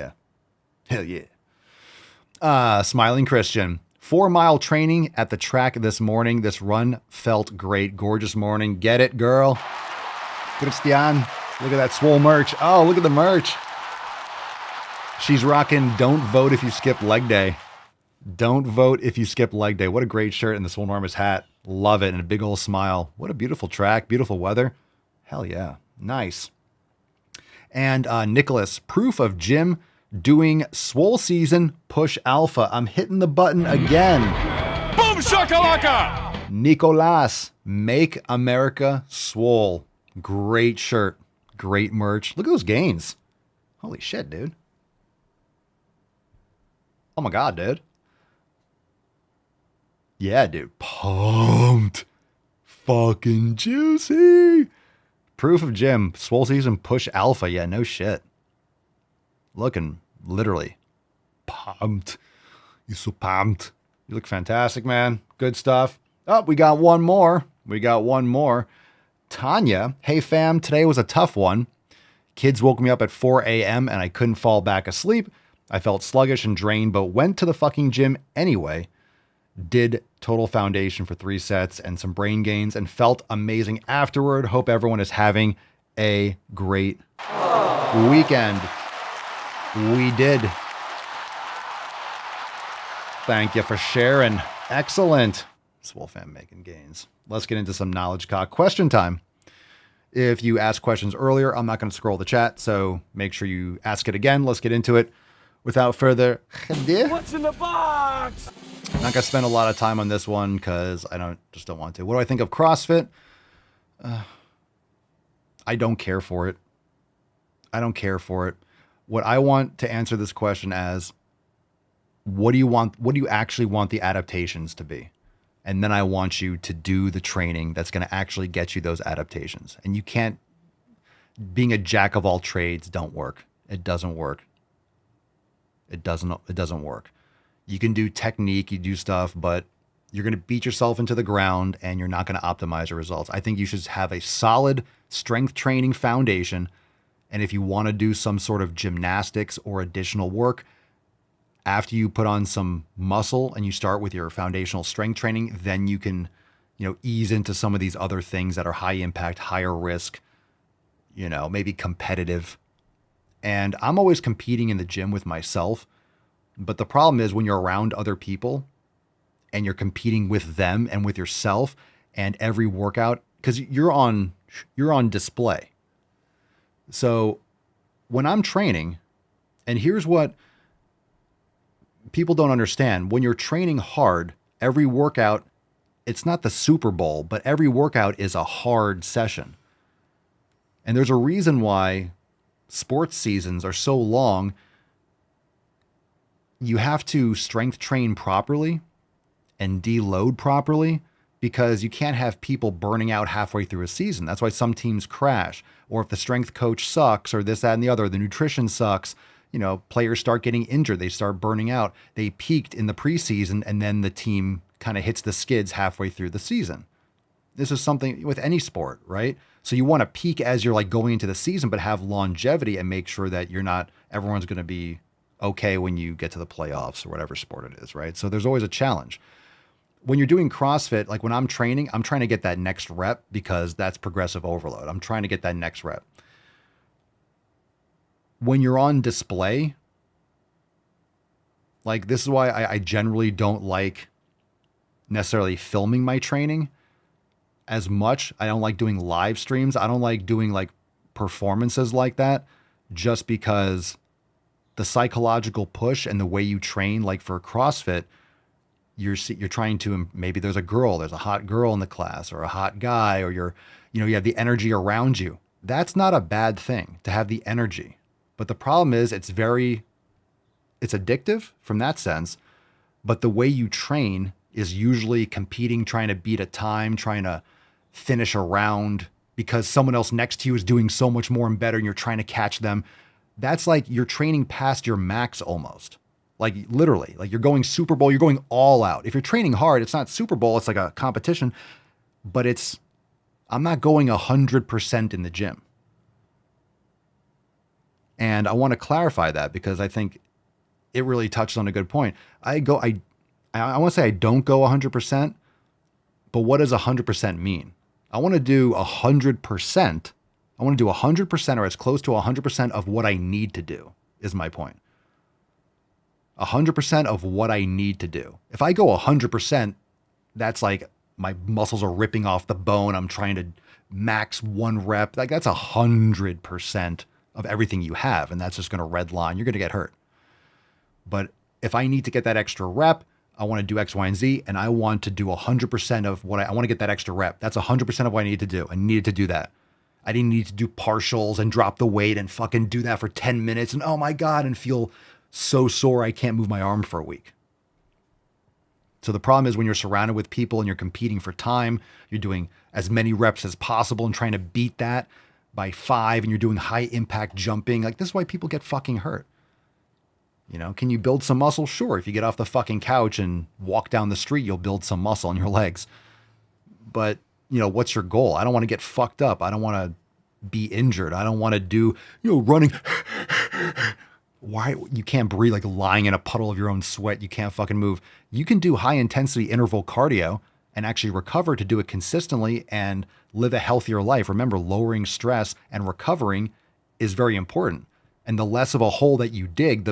yeah. Smiling Christian. 4-mile training at the track this morning. This run felt great. Gorgeous morning. Get it, girl. Christian. Look at that Swole merch. Oh, look at the merch. She's rocking Don't Vote If You Skip Leg Day. Don't vote if you skip leg day. What a great shirt and the Swolenormous hat. Love it. And a big old smile. What a beautiful track. Beautiful weather. Hell yeah. Nice. And Nicholas, proof of Jim doing Swole season push alpha. I'm hitting the button again. Boom shakalaka! Nicolas, make America Swole. Great shirt. Great merch. Look at those gains. Holy shit, dude. Oh my God, dude. Yeah, dude. Pumped. Fucking juicy. Proof of Jim. Swole season push alpha. Yeah, no shit. Looking literally pumped. You're so pumped. You look fantastic, man. Good stuff. Oh, we got one more. Tanya. Hey, fam. Today was a tough one. Kids woke me up at 4 a.m. and I couldn't fall back asleep. I felt sluggish and drained, but went to the fucking gym anyway. Did total foundation for 3 sets and some brain gains and felt amazing afterward. Hope everyone is having a great weekend. We did. Thank you for sharing. Excellent. Swole fan making gains. Let's get into some knowledge cock question time. If you asked questions earlier, I'm not going to scroll the chat, so make sure you ask it again. Let's get into it. Without further ado, What's in the box? I'm not going to spend a lot of time on this one because I don't want to. What do I think of CrossFit? I don't care for it. I don't care for it. What I want to answer this question as, what do you want? What do you actually want the adaptations to be? And then I want you to do the training that's going to actually get you those adaptations. And you can't, being a jack of all trades don't work. It doesn't work. It doesn't work. You can do technique, you do stuff, but you're going to beat yourself into the ground and you're not going to optimize your results. I think you should have a solid strength training foundation. And if you want to do some sort of gymnastics or additional work, after you put on some muscle and you start with your foundational strength training, then you can, ease into some of these other things that are high impact, higher risk, maybe competitive. And I'm always competing in the gym with myself. But the problem is when you're around other people and you're competing with them and with yourself and every workout, because you're on display. So when I'm training, and here's what people don't understand. When you're training hard, every workout, it's not the Super Bowl, but every workout is a hard session. And there's a reason why sports seasons are so long. You have to strength train properly and deload properly because you can't have people burning out halfway through a season. That's why some teams crash. Or if the strength coach sucks or this, that, and the other, the nutrition sucks, players start getting injured. They start burning out. They peaked in the preseason and then the team kind of hits the skids halfway through the season. This is something with any sport, right? So you want to peak as you're like going into the season, but have longevity and make sure that everyone's going to be okay when you get to the playoffs or whatever sport it is, right? So there's always a challenge. When you're doing CrossFit, like when I'm training, I'm trying to get that next rep because that's progressive overload. I'm trying to get that next rep. When you're on display, like this is why I generally don't like necessarily filming my training as much. I don't like doing live streams. I don't like doing like performances like that just because the psychological push and the way you train, like for CrossFit, you're trying to, maybe there's a hot girl in the class or a hot guy, or you have the energy around you. That's not a bad thing to have the energy. But the problem is it's addictive from that sense. But the way you train is usually competing, trying to beat a time, trying to finish a round because someone else next to you is doing so much more and better and you're trying to catch them. That's like you're training past your max almost. Like literally, like you're going Super Bowl, you're going all out. If you're training hard, it's not Super Bowl, it's like a competition, but I'm not going 100% in the gym. And I want to clarify that because I think it really touched on a good point. I want to say I don't go 100%, but what does 100% mean? I want to do 100%. I want to do 100% or as close to 100% of what I need to do is my point. 100% of what I need to do. If I go 100%, that's like my muscles are ripping off the bone. I'm trying to max one rep. Like that's 100% of everything you have. And that's just going to red line. You're going to get hurt. But if I need to get that extra rep, I want to do X, Y, and Z, and I want to do 100% of what I want to get that extra rep. That's 100% of what I need to do. I needed to do that. I didn't need to do partials and drop the weight and fucking do that for 10 minutes and oh my God, and feel so sore I can't move my arm for a week. So the problem is when you're surrounded with people and you're competing for time, you're doing as many reps as possible and trying to beat that by 5 and you're doing high impact jumping. Like this is why people get fucking hurt. Can you build some muscle? Sure. If you get off the fucking couch and walk down the street, you'll build some muscle in your legs. But, what's your goal? I don't want to get fucked up. I don't want to be injured. I don't want to do, running Why you can't breathe, like lying in a puddle of your own sweat. You can't fucking move. You can do high intensity interval cardio and actually recover to do it consistently and live a healthier life. Remember, lowering stress and recovering is very important. And the less of a hole that you dig,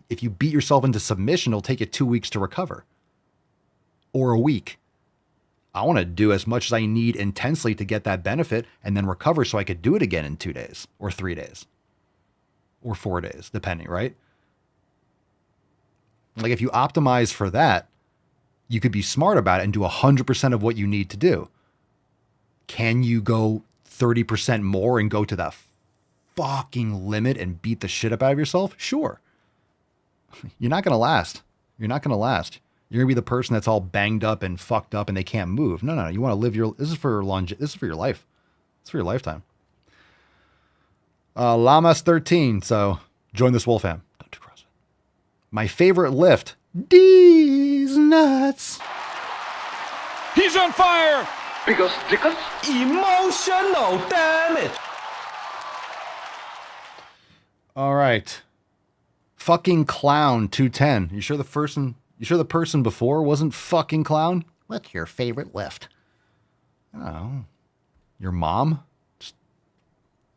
if you beat yourself into submission, it'll take you 2 weeks to recover or a week. I want to do as much as I need intensely to get that benefit and then recover so I could do it again in 2 days or 3 days or 4 days, depending, right? Like if you optimize for that, you could be smart about it and do 100% of what you need to do. Can you go 30% more and go to that fucking limit and beat the shit up out of yourself? Sure. You're not going to last. You're not going to last. You're going to be the person that's all banged up and fucked up and they can't move. No. You want to live this is for your life. It's for your lifetime. Llamas 13. So join the Swole fam. Don't do CrossFit. My favorite lift. These nuts. He's on fire! Because Dickens? Emotional damage! All right. Fucking clown 210. You sure the person before wasn't fucking clown? What's your favorite lift? Oh. Your mom?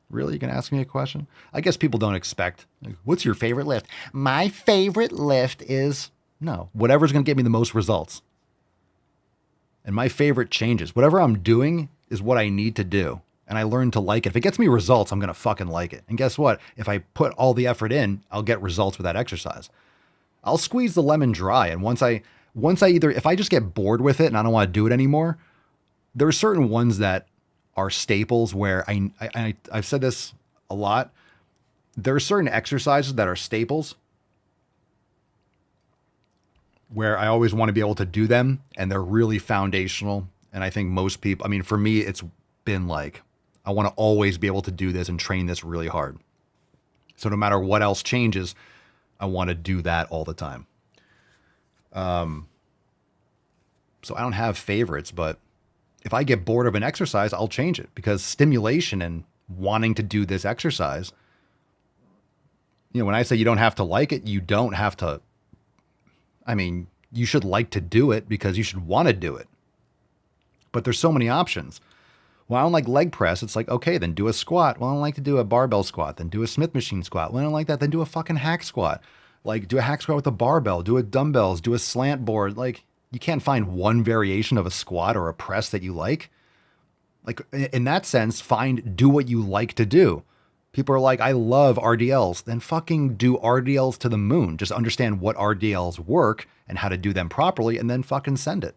Really? You can ask me a question? I guess people don't expect. Like, what's your favorite lift? My favorite lift is whatever's going to get me the most results. And my favorite changes. Whatever I'm doing is what I need to do. And I learn to like it. If it gets me results, I'm going to fucking like it. And guess what? If I put all the effort in, I'll get results with that exercise. I'll squeeze the lemon dry. And once I if I just get bored with it and I don't want to do it anymore, there are certain ones that are staples where I've said this a lot. There are certain exercises that are staples where I always want to be able to do them and they're really foundational. And I think most people, for me, it's been like, I want to always be able to do this and train this really hard. So no matter what else changes, I want to do that all the time. So I don't have favorites, but if I get bored of an exercise, I'll change it because stimulation and wanting to do this exercise, when I say you don't have to like it, you don't have to. You should like to do it because you should want to do it. But there's so many options. Well, I don't like leg press. It's like, okay, then do a squat. Well, I don't like to do a barbell squat. Then do a Smith machine squat. Well, I don't like that. Then do a fucking hack squat. Like, do a hack squat with a barbell. Do a dumbbells. Do a slant board. Like, you can't find one variation of a squat or a press that you like. Like, in that sense, do what you like to do. People are like, I love RDLs. Then fucking do RDLs to the moon. Just understand what RDLs work and how to do them properly and then fucking send it.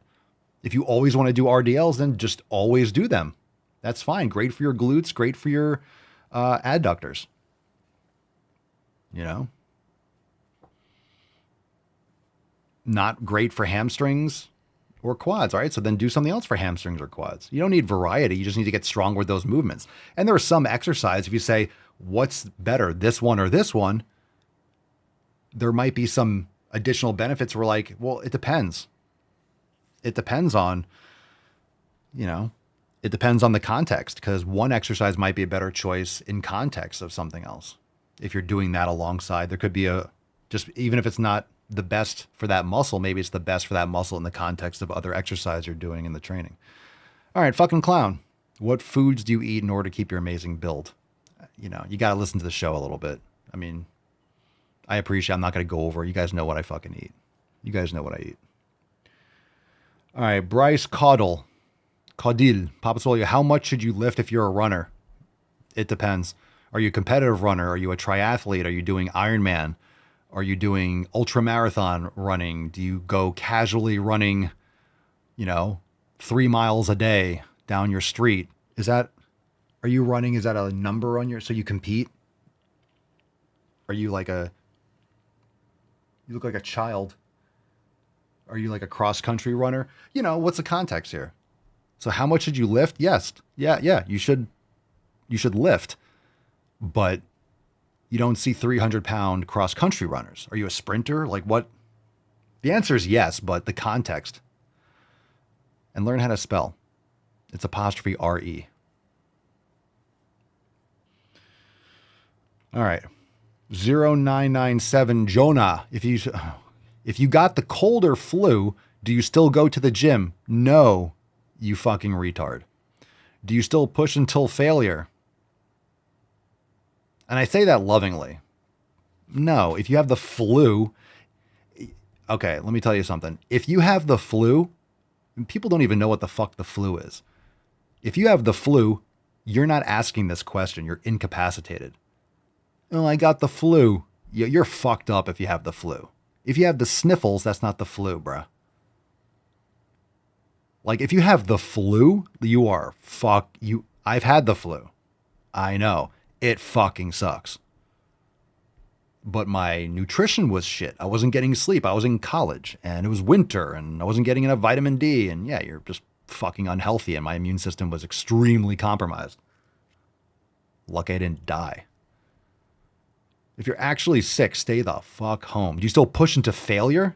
If you always want to do RDLs, then just always do them. That's fine. Great for your glutes. Great for your adductors. Not great for hamstrings or quads. All right. So then do something else for hamstrings or quads. You don't need variety. You just need to get strong with those movements. And there are some exercises. If you say, what's better, this one or this one, there might be some additional benefits. We're like, well, it depends. It depends on, it depends on the context because one exercise might be a better choice in context of something else. If you're doing that alongside, there could be even if it's not the best for that muscle, maybe it's the best for that muscle in the context of other exercise you're doing in the training. All right, fucking clown. What foods do you eat in order to keep your amazing build? You got to listen to the show a little bit. I appreciate I'm not going to go over. You guys know what I fucking eat. You guys know what I eat. All right, Bryce Caudil, Papa Swole, how much should you lift if you're a runner? It depends. Are you a competitive runner? Are you a triathlete? Are you doing Ironman? Are you doing ultramarathon running? Do you go casually running, 3 miles a day down your street? Are you running? Is that a number on so you compete? Are you you look like a child. Are you like a cross-country runner? What's the context here? So how much should you lift? Yes. Yeah. You should lift, but you don't see 300-pound cross-country runners. Are you a sprinter? Like what? The answer is yes, but the context. And learn how to spell. It's apostrophe R-E. All right. 0997 Jonah. If you got the cold or flu, do you still go to the gym? No, you fucking retard. Do you still push until failure? And I say that lovingly. No, if you have the flu, okay, let me tell you something. If you have the flu, people don't even know what the fuck the flu is. If you have the flu, you're not asking this question. You're incapacitated. Oh, I got the flu. You're fucked up if you have the flu. If you have the sniffles, that's not the flu, bruh. Like, if you have the flu, you are I've had the flu. I know. It fucking sucks. But my nutrition was shit. I wasn't getting sleep. I was in college and it was winter and I wasn't getting enough vitamin D. And yeah, you're just fucking unhealthy. And my immune system was extremely compromised. Lucky I didn't die. If you're actually sick, stay the fuck home. Do you still push into failure?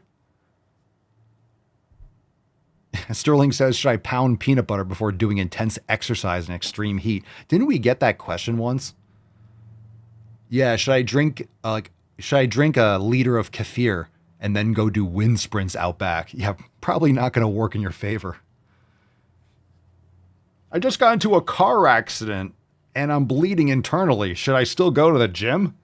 Sterling says, should I pound peanut butter before doing intense exercise in extreme heat? Didn't we get that question once? Yeah, should I drink a liter of kefir and then go do wind sprints out back? Yeah, probably not going to work in your favor. I just got into a car accident and I'm bleeding internally. Should I still go to the gym?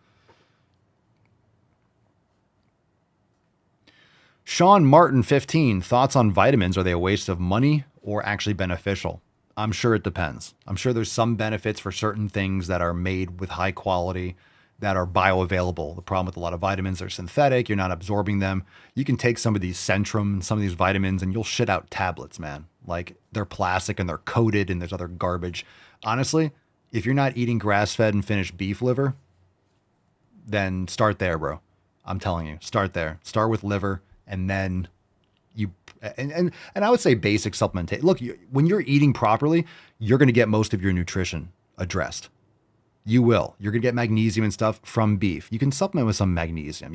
Sean Martin 15, thoughts on vitamins. Are they a waste of money or actually beneficial? I'm sure it depends. I'm sure there's some benefits for certain things that are made with high quality, that are bioavailable. The problem with a lot of vitamins, they're synthetic. You're not absorbing them. You can take some of these Centrum, some of these vitamins, and you'll shit out tablets, man. Like, they're plastic and they're coated and there's other garbage. Honestly, if you're not eating grass-fed and finished beef liver, then start there, bro. I'm telling you, start there. Start with liver. And then and I would say basic supplementation. Look, when you're eating properly, you're going to get most of your nutrition addressed. You will. You're going to get magnesium and stuff from beef. You can supplement with some magnesium.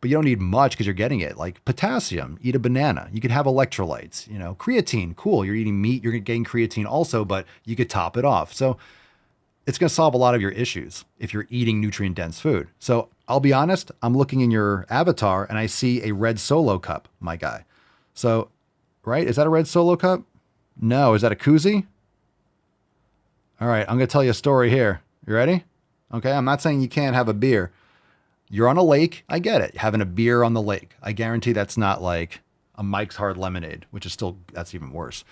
But you don't need much because you're getting it. Like potassium, eat a banana. You could have electrolytes, creatine. Cool. You're eating meat. You're getting creatine also, but you could top it off. So it's going to solve a lot of your issues if you're eating nutrient dense food. So I'll be honest, I'm looking in your avatar and I see a red Solo cup, my guy. So, right? Is that a red Solo cup? No. Is that a koozie? All right. I'm going to tell you a story here. You ready? Okay. I'm not saying you can't have a beer. You're on a lake. I get it. Having a beer on the lake. I guarantee that's not like a Mike's Hard Lemonade, which is that's even worse.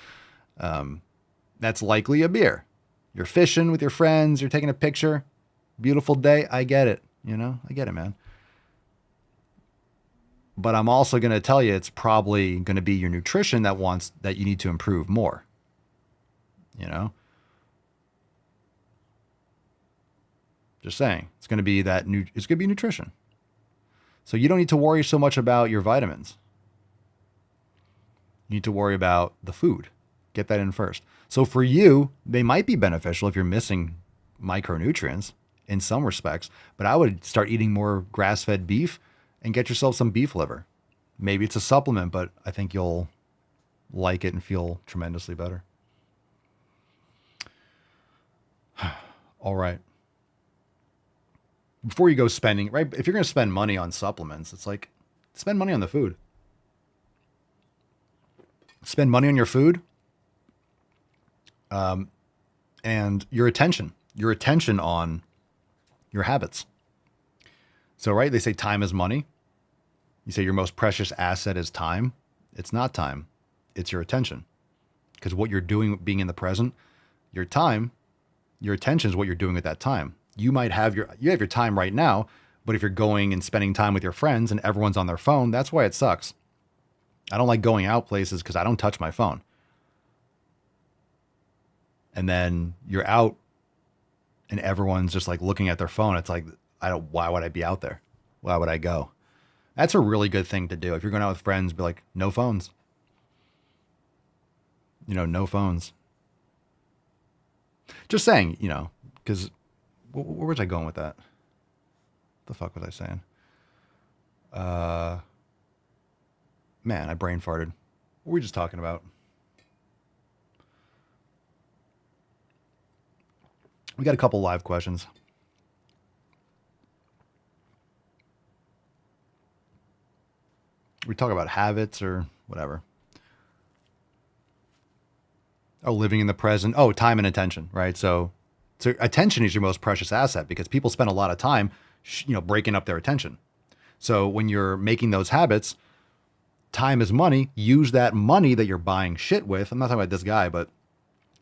That's likely a beer. You're fishing with your friends. You're taking a picture. Beautiful day. I get it. I get it, man. But I'm also going to tell you it's probably going to be your nutrition that you need to improve more. Just saying. It's going to be it's going to be nutrition. So you don't need to worry so much about your vitamins. You need to worry about the food. Get that in first. So for you, they might be beneficial if you're missing micronutrients in some respects, but I would start eating more grass-fed beef and get yourself some beef liver. Maybe it's a supplement, but I think you'll like it and feel tremendously better. All right. Before you go spending, right? If you're going to spend money on supplements, it's like spend money on the food. Spend money on your food. And your attention on your habits. So, right, they say time is money. You say your most precious asset is time. It's not time. It's your attention. Because what you're doing, being in the present, your attention is what you're doing at that time. You have your time right now, but if you're going and spending time with your friends and everyone's on their phone, that's why it sucks. I don't like going out places because I don't touch my phone. And then you're out and everyone's just like looking at their phone. It's like, why would I be out there? Why would I go? That's a really good thing to do. If you're going out with friends, be like, no phones. No phones. Just saying, because where was I going with that? The fuck was I saying? Man, I brain farted. What were we just talking about? We got a couple live questions. We talk about habits or whatever. Oh, living in the present. Oh, time and attention, right? So attention is your most precious asset because people spend a lot of time, breaking up their attention. So when you're making those habits, time is money. Use that money that you're buying shit with. I'm not talking about this guy, but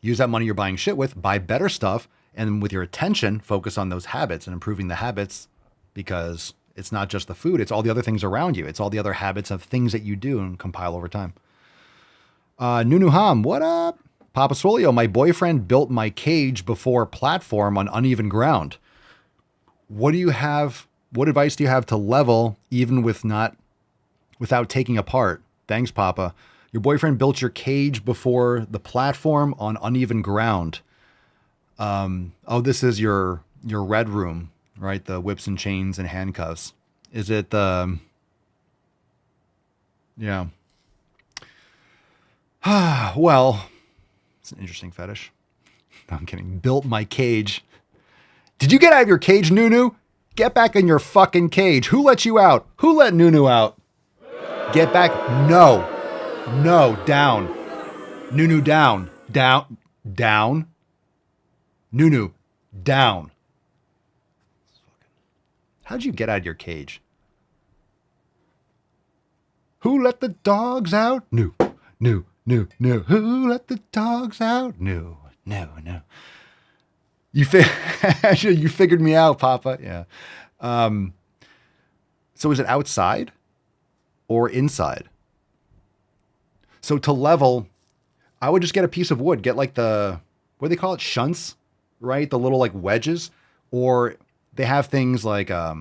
use that money you're buying shit with, buy better stuff. And with your attention, focus on those habits and improving the habits, because it's not just the food. It's all the other things around you. It's all the other habits of things that you do and compile over time. Nunu Ham, what up? Papa Swole, my boyfriend built my cage before platform on uneven ground. What advice do you have to level even without taking apart? Thanks, Papa. Your boyfriend built your cage before the platform on uneven ground. This is your red room, right? The whips and chains and handcuffs. Is it the... Yeah. Well... It's an interesting fetish. No, I'm kidding. Built my cage. Did you get out of your cage, Nunu? Get back in your fucking cage. Who let you out? Who let Nunu out? Get back. No. No. Down. Nunu down. Down. Down. Nunu down. How'd you get out of your cage? Who let the dogs out? No. No. No, no. Who let the dogs out? No, no, no. You figured me out, Papa. Yeah. So is it outside or inside? So to level, I would just get a piece of wood. Get like what do they call it? Shunts, right? The little like wedges, or they have things like I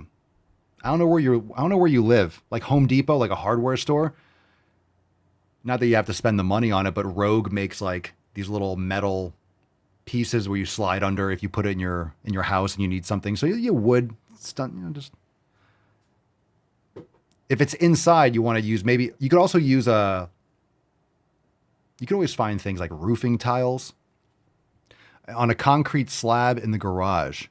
don't know where you live, like Home Depot, like a hardware store. Not that you have to spend the money on it, but Rogue makes like these little metal pieces where you slide under if you put it in your house and you need something. So you would just if it's inside, you want to use maybe you could also use you could always find things like roofing tiles on a concrete slab in the garage.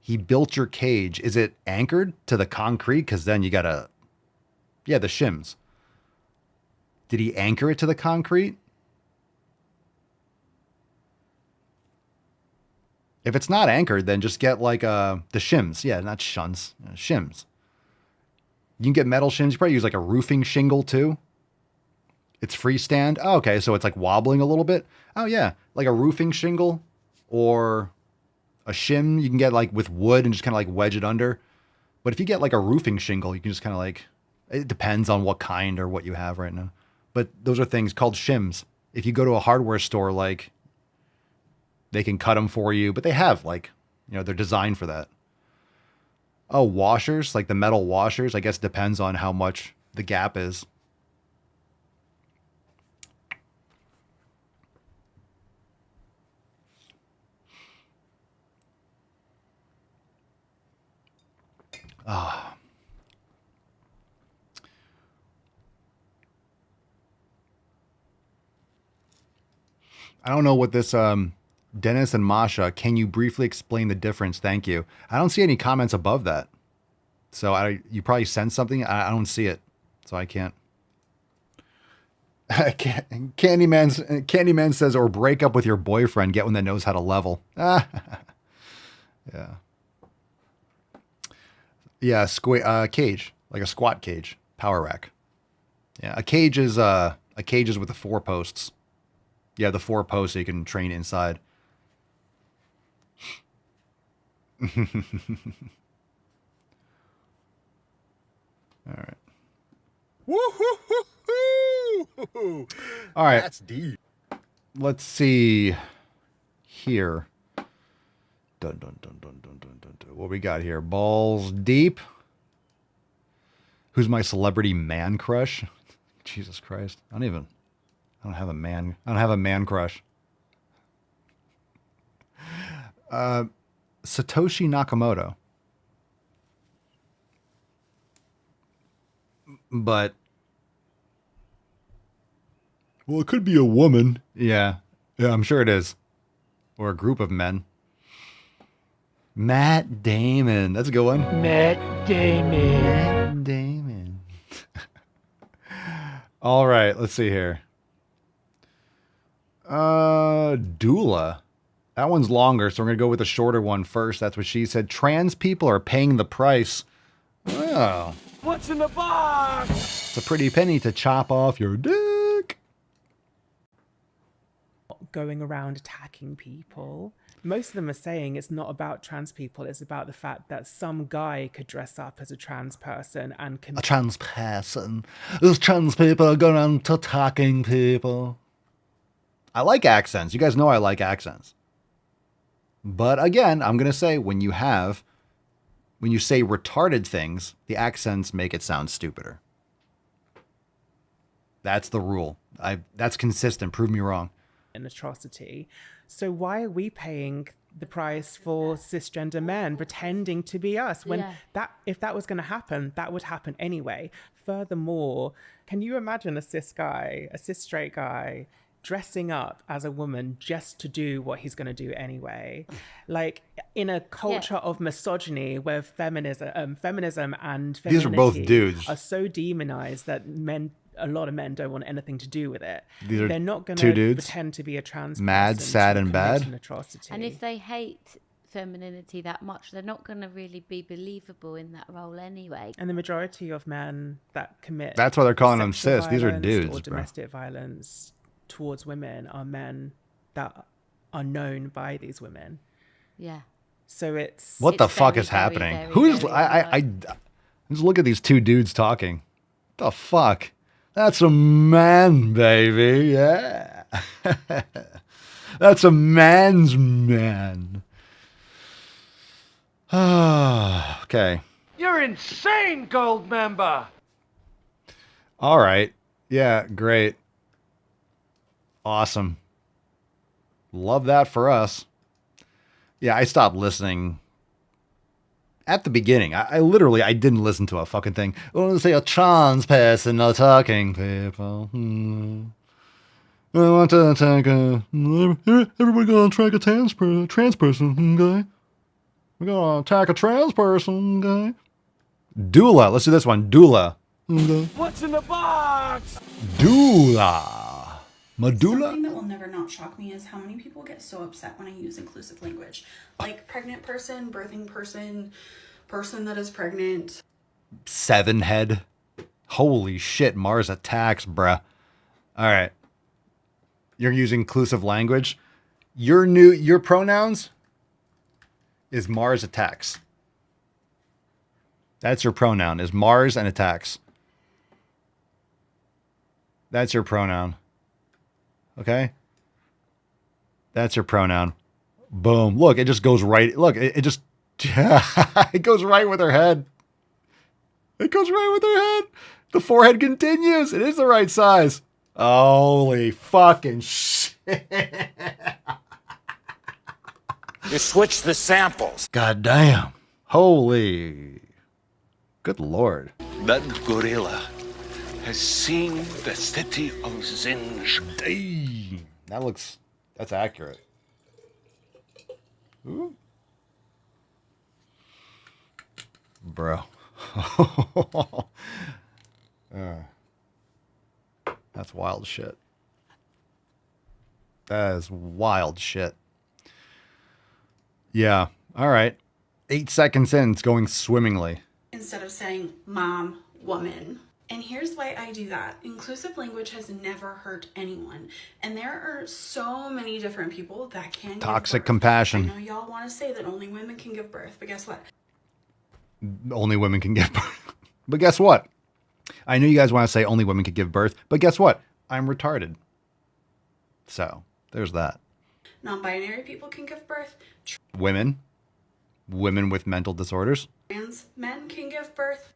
He built your cage. Is it anchored to the concrete? Because then you gotta. Yeah, the shims. Did he anchor it to the concrete? If it's not anchored, then just get like the shims. Yeah, not shunts. Shims. You can get metal shims. You probably use like a roofing shingle too. It's freestand. Oh, okay, so it's like wobbling a little bit. Oh yeah, like a roofing shingle or a shim you can get like with wood and just kind of like wedge it under. But if you get like a roofing shingle, you can just kind of like... It depends on what kind or what you have right now. But those are things called shims. If you go to a hardware store, like, they can cut them for you. But they have, like, they're designed for that. Oh, washers, like the metal washers. I guess it depends on how much the gap is. I don't know what this, Dennis and Masha, can you briefly explain the difference? Thank you. I don't see any comments above that. So you probably sent something. I don't see it. So I can't. Candyman says, or break up with your boyfriend, get one that knows how to level. Yeah. Yeah, cage, like a squat cage, power rack. Yeah, a cage is with the 4 posts. Yeah, the 4 posts so you can train inside. All right. Woo-hoo-hoo-hoo! All right. That's deep. Let's see here. Dun, dun, dun, dun, dun, dun, dun, dun. What we got here? Balls deep. Who's my celebrity man crush? Jesus Christ. I don't have a man crush. Satoshi Nakamoto. But well, it could be a woman. Yeah, I'm sure it is. Or a group of men. Matt Damon. That's a good one. Matt Damon. Matt Damon. All right, let's see here. Doula. That one's longer, so we're going to go with the shorter one first. That's what she said. Trans people are paying the price. Well, What's in the box? it's a pretty penny to chop off your dick. Going around attacking people. Most of them are saying it's not about trans people. It's about the fact that some guy could dress up as a trans person and A trans person. Those trans people are going around attacking people. I like accents. You guys know I like accents. But again, I'm going to say when you say retarded things, the accents make it sound stupider. That's the rule. That's consistent. Prove me wrong. An atrocity. So why are we paying the price for cisgender men pretending to be us when if that was going to happen, that would happen anyway? Furthermore, can you imagine a cis straight guy dressing up as a woman just to do what he's going to do anyway? Like, in a culture of misogyny where feminism and femininity These are both dudes. are so demonized that a lot of men don't want anything to do with it. These are They're not going two to dudes? pretend to be a trans Mad, person sad, to and commit bad? an atrocity. And if they hate femininity that much, they're not going to really be believable in that role anyway. And the majority of men that commit That's why they're calling them sexual cis. These are violence dudes, or bro. domestic violence towards women are men that are known by these women. Yeah. So it's What the fuck is happening? Who's I just look at these two dudes talking. What the fuck? That's a man, baby. Yeah. That's a man's man. Okay. You're insane, gold member. All right. Yeah, great. Awesome. Love that for us. Yeah, I stopped listening at the beginning. I literally didn't listen to a fucking thing. I want to say a trans person attacking people. I want to attack everybody gonna attack a trans person, okay? We're gonna attack a trans person, okay? Doula. Let's do this one. Doula. Okay. What's in the box? Doula. Medulla? Something that will never not shock me is how many people get so upset when I use inclusive language. Like pregnant person, birthing person, person that is pregnant. 7 head. Holy shit, Mars attacks, bruh. All right. You're using inclusive language. Your pronouns is Mars attacks. That's your pronoun, is Mars and attacks. That's your pronoun. Okay? That's your pronoun. Boom. Look, it just goes right. Look, it just it goes right with her head. It goes right with her head. The forehead continues. It is the right size. Holy fucking shit. You switched the samples. God damn. Holy. Good Lord. That gorilla has seen the city of Zinj. Damn. That's accurate. Ooh. Bro. That's wild shit. That is wild shit. Yeah. All right. 8 seconds in, it's going swimmingly. Instead of saying mom, woman. And here's why I do that. Inclusive language has never hurt anyone. And there are so many different people that can Toxic give birth. compassion. I know y'all want to say that only women can give birth, but guess what? Only women can give birth. But guess what? I know you guys want to say only women can give birth, but guess what? I'm retarded. So, there's that. Non-binary people can give birth. Women with mental disorders. Trans men can give birth.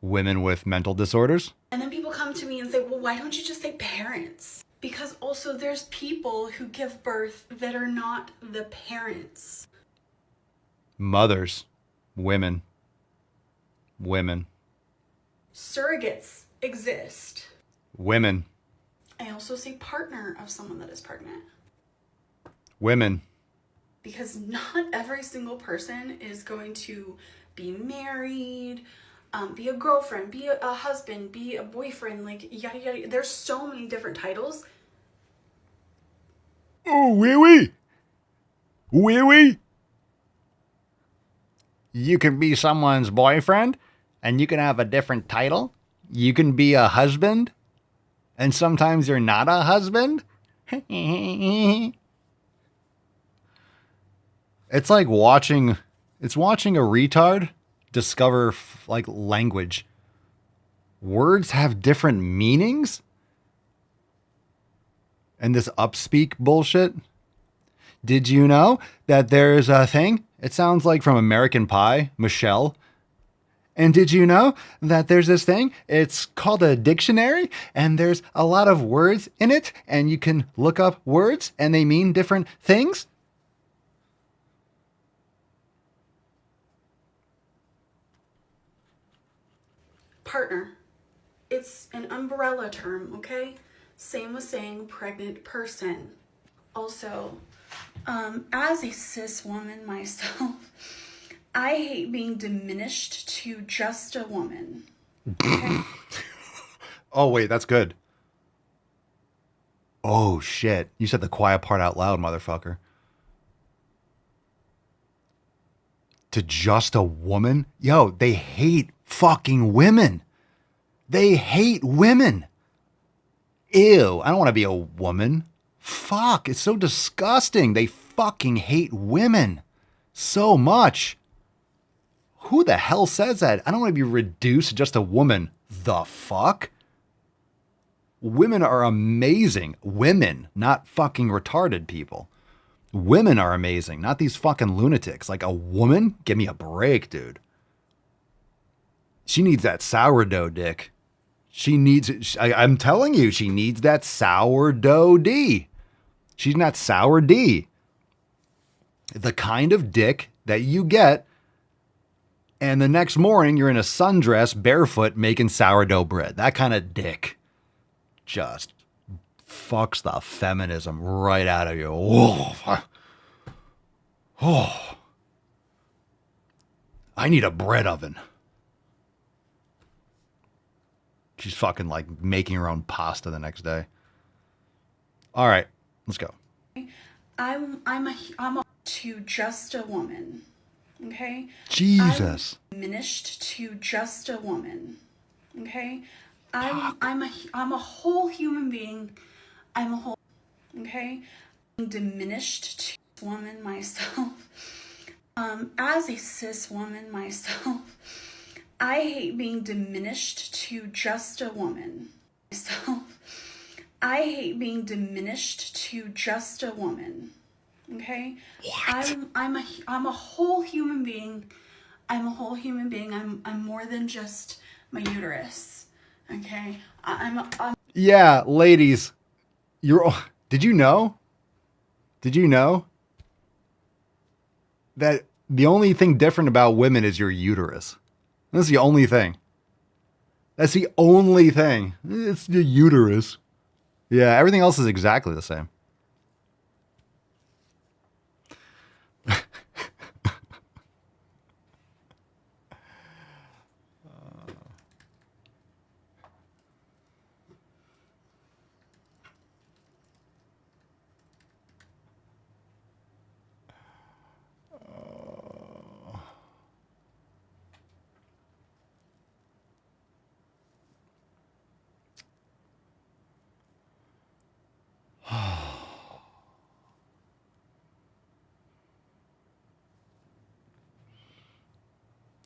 Women with mental disorders. And then people come to me and say, well, why don't you just say parents? Because also there's people who give birth that are not the parents. Mothers. Women. Surrogates exist. Women. I also say partner of someone that is pregnant. Women. Because not every single person is going to be married, be a girlfriend, be a husband, be a boyfriend, like yada yada. There's so many different titles. Oh, wee wee. Wee wee. You can be someone's boyfriend and you can have a different title. You can be a husband and sometimes you're not a husband. It's like watching a retard discover like language. Words have different meanings? And this upspeak bullshit? Did you know that there's a thing? It sounds like from American Pie, Michelle. And did you know that there's this thing? It's called a dictionary, and there's a lot of words in it, and you can look up words, and they mean different things? Partner. It's an umbrella term, okay? Same with saying pregnant person. Also, as a cis woman myself, I hate being diminished to just a woman. Okay? Oh, wait, that's good. Oh, shit. You said the quiet part out loud, motherfucker. To just a woman? Yo, they hate fucking women. They hate women. Ew, I don't want to be a woman. Fuck, it's so disgusting. They fucking hate women so much. Who the hell says that? I don't want to be reduced to just a woman. The fuck? Women are amazing. Women, not fucking retarded people. Women are amazing, not these fucking lunatics. Like a woman? Give me a break, dude. She needs that sourdough dick. She needs, I'm telling you, she needs that sourdough D. She's not sour D. The kind of dick that you get, and the next morning you're in a sundress, barefoot, making sourdough bread. That kind of dick just fucks the feminism right out of you. Oh. Oh. I need a bread oven. She's fucking like making her own pasta the next day. All right, let's go. I'm a to just a woman. Okay? Jesus. I'm diminished to just a woman. Okay? I'm a whole human being. I'm a whole, okay? I'm diminished to woman myself. As a cis woman myself, I hate being diminished to just a woman. Myself, I hate being diminished to just a woman. Okay? What? I'm a whole human being. I'm a whole human being. I'm more than just my uterus. Okay? I'm Yeah, ladies, did you know? Did you know that the only thing different about women is your uterus? That's the only thing. That's the only thing. It's the uterus. Yeah, everything else is exactly the same.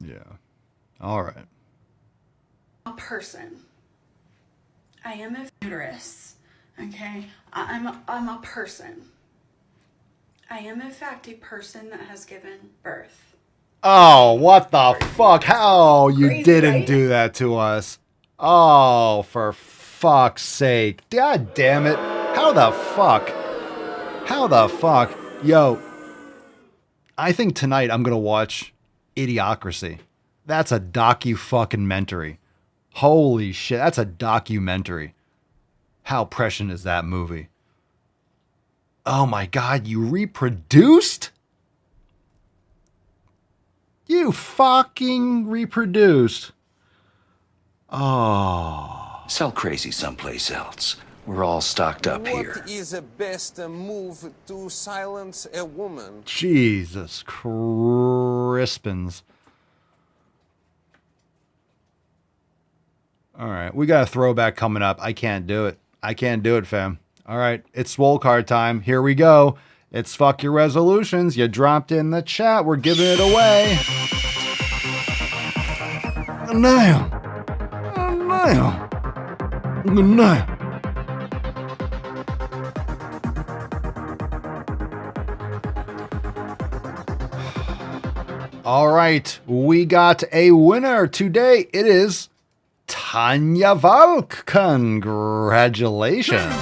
Yeah. All right. a person. I am a uterus. Okay? I'm a person. I am in fact a person that has given birth. Oh, what the fuck? How you Crazy, didn't right? do that to us? Oh, for fuck's sake. God damn it. How the fuck? How the fuck? Yo, I think tonight I'm going to watch Idiocracy. That's a docu-fucking-mentary. Holy shit, that's a documentary. How prescient is that movie? Oh my God, you reproduced? You fucking reproduced. Oh. Sell crazy someplace else. We're all stocked up here. What is the best move to silence a woman? Jesus Crispins. All right, we got a throwback coming up. I can't do it. I can't do it, fam. All right, it's Swole card time. Here we go. It's fuck your resolutions. You dropped in the chat. We're giving it away. Now. All right, we got a winner today. It is Tanya Valk. Congratulations.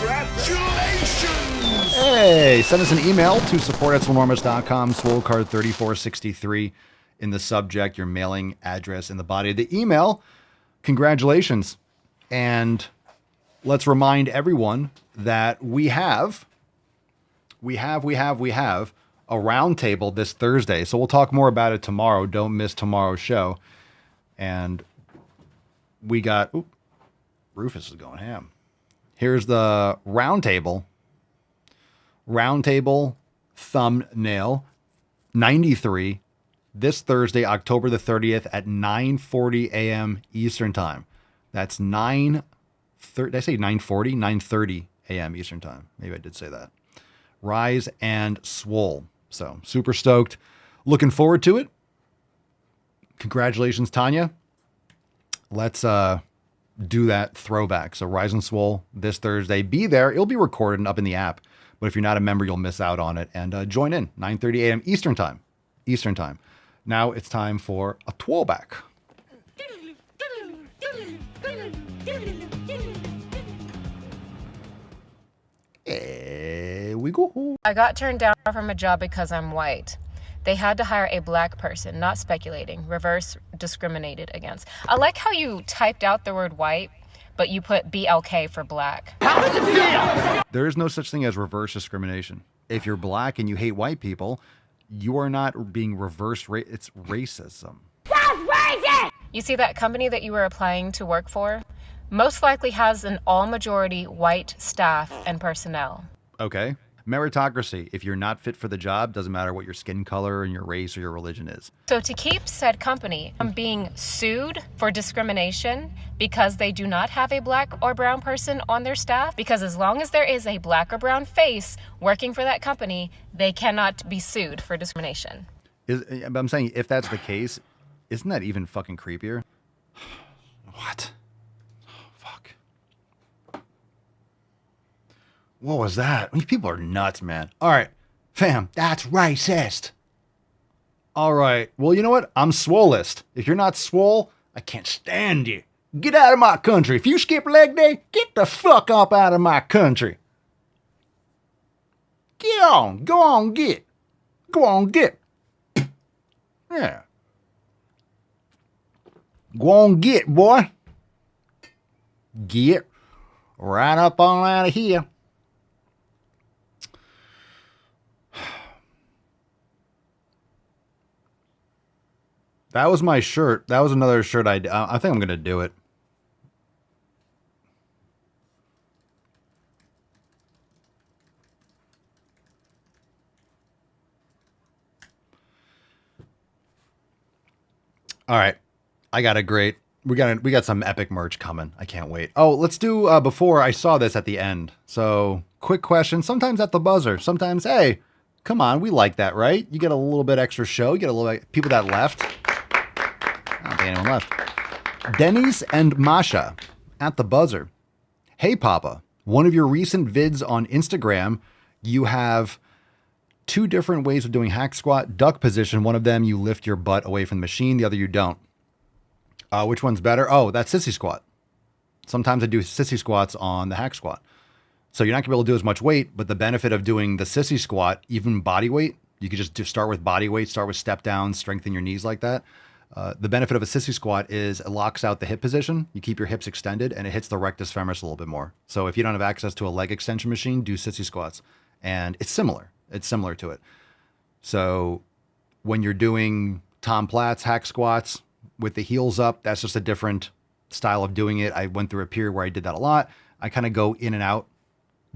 Hey, send us an email to support@swolenormous.com, swolecard3463 in the subject, your mailing address in the body of the email. Congratulations. And let's remind everyone that we have a roundtable this Thursday. So we'll talk more about it tomorrow. Don't miss tomorrow's show. And we got, Rufus is going ham. Here's the roundtable thumbnail 93 this Thursday, October the 30th at 9:40 a.m. Eastern time. That's did I say 9:40? 9:30 a.m. Eastern time. Maybe I did say that. Rise and Swole. So super stoked. Looking forward to it. Congratulations, Tanya. Let's do that throwback. So Rise and Swole this Thursday. Be there. It'll be recorded and up in the app. But if you're not a member, you'll miss out on it. And join in. 9:30 a.m. Eastern time. Now it's time for a twirlback. Here we go. I got turned down from a job because I'm white. They had to hire a black person, not speculating, reverse discriminated against. I like how you typed out the word white, but you put BLK for black. How does it feel? There is no such thing as reverse discrimination. If you're black and you hate white people, you are not being it's racism. That's racist! You see that company that you were applying to work for? Most likely has an all-majority white staff and personnel. Okay. Meritocracy. If you're not fit for the job, doesn't matter what your skin color and your race or your religion is. So to keep said company from being sued for discrimination because they do not have a black or brown person on their staff, because as long as there is a black or brown face working for that company, they cannot be sued for discrimination. I'm saying if that's the case, isn't that even fucking creepier? What? Fuck. What was that? These people are nuts, man. All right, fam, that's racist. All right, well, you know what? I'm Swolest. If you're not swole, I can't stand you. Get out of my country. If you skip leg day, get the fuck up out of my country. Get on. Go on, get. Go on, get. Yeah. Go on, get, boy. Get right up on out of here. That was my shirt. That was another shirt I think I'm going to do it. All right. I got a great. We got some epic merch coming. I can't wait. Oh, let's do before I saw this at the end. So, quick question. Sometimes at the buzzer. Sometimes, hey, come on, we like that, right? You get a little bit extra show. You get a little bit people that left. I don't think anyone left. Denny's and Masha at the buzzer. Hey, Papa. One of your recent vids on Instagram, you have 2 different ways of doing hack squat, duck position. One of them, you lift your butt away from the machine. The other, you don't. Which one's better? Oh, that's sissy squat. Sometimes I do sissy squats on the hack squat. So you're not going to be able to do as much weight, but the benefit of doing the sissy squat, even body weight, you could just start with body weight, start with step down, strengthen your knees like that. The benefit of a sissy squat is it locks out the hip position. You keep your hips extended and it hits the rectus femoris a little bit more. So if you don't have access to a leg extension machine, do sissy squats. And it's similar. It's similar to it. So when you're doing Tom Platz hack squats with the heels up, that's just a different style of doing it. I went through a period where I did that a lot. I kind of go in and out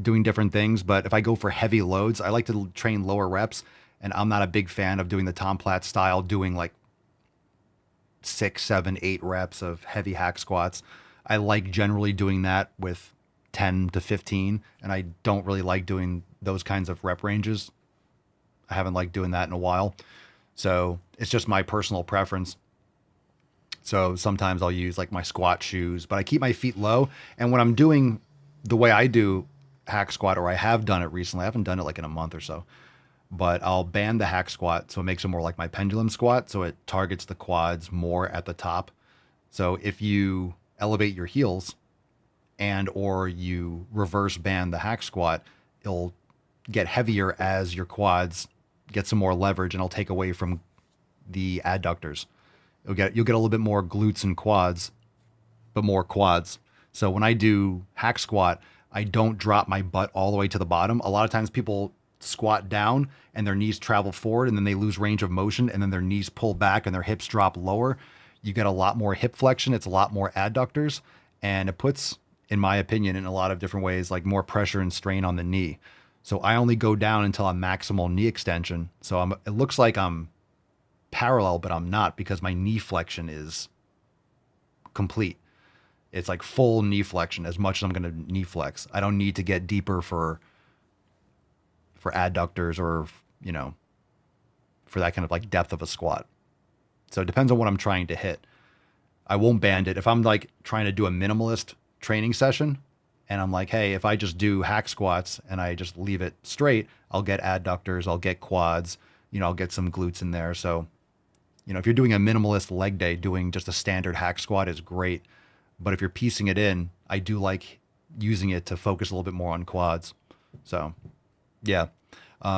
doing different things. But if I go for heavy loads, I like to train lower reps. And I'm not a big fan of doing the Tom Platt style, doing like 6, 7, 8 reps of heavy hack squats. I like generally doing that with 10 to 15. And I don't really like doing those kinds of rep ranges. I haven't liked doing that in a while. So it's just my personal preference. So sometimes I'll use like my squat shoes, but I keep my feet low. And when I'm doing the way I do hack squat, or I have done it recently, I haven't done it like in a month or so, but I'll band the hack squat so it makes it more like my pendulum squat. So it targets the quads more at the top. So if you elevate your heels and or you reverse band the hack squat, it'll get heavier as your quads get some more leverage, and it'll take away from the adductors. You'll get a little bit more glutes and quads, but more quads. So when I do hack squat, I don't drop my butt all the way to the bottom. A lot of times people squat down and their knees travel forward, and then they lose range of motion, and then their knees pull back and their hips drop lower. You get a lot more hip flexion. It's a lot more adductors, and it puts, in my opinion, in a lot of different ways, like more pressure and strain on the knee. So I only go down until I'm maximal knee extension. So it looks like I'm parallel, but I'm not, because my knee flexion is complete. It's like full knee flexion, as much as I'm going to knee flex. I don't need to get deeper for adductors or, for that kind of like depth of a squat. So it depends on what I'm trying to hit. I won't band it. If I'm like trying to do a minimalist training session, and I'm like, hey, if I just do hack squats and I just leave it straight, I'll get adductors, I'll get quads, I'll get some glutes in there. So, if you're doing a minimalist leg day, doing just a standard hack squat is great. But if you're piecing it in, I do like using it to focus a little bit more on quads. So, yeah.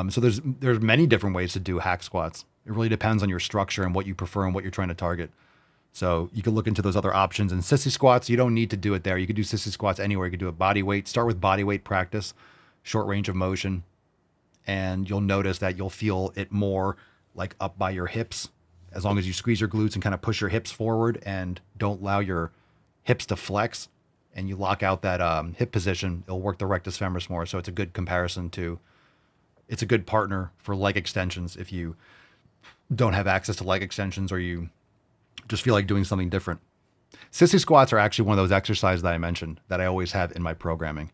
So there's many different ways to do hack squats. It really depends on your structure and what you prefer and what you're trying to target. So you can look into those other options. And sissy squats, you don't need to do it there. You could do sissy squats anywhere. You could do a body weight. Start with body weight practice, short range of motion. And you'll notice that you'll feel it more like up by your hips. As long as you squeeze your glutes and kind of push your hips forward and don't allow your hips to flex, and you lock out that hip position, it'll work the rectus femoris more. So it's a good comparison to, it's a good partner for leg extensions if you don't have access to leg extensions, or you just feel like doing something different. Sissy squats are actually one of those exercises that I mentioned that I always have in my programming.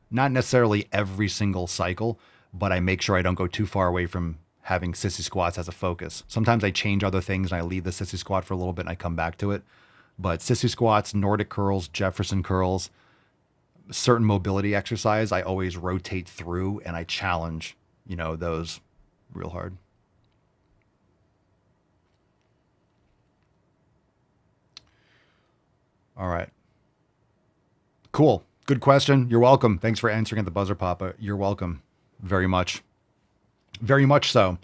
Not necessarily every single cycle, but I make sure I don't go too far away from having sissy squats as a focus. Sometimes I change other things and I leave the sissy squat for a little bit and I come back to it. But sissy squats, Nordic curls, Jefferson curls, certain mobility exercise, I always rotate through and I challenge, those real hard. All right. Cool. Good question. You're welcome. Thanks for answering at the buzzer, Papa. You're welcome. Very much. Very much so.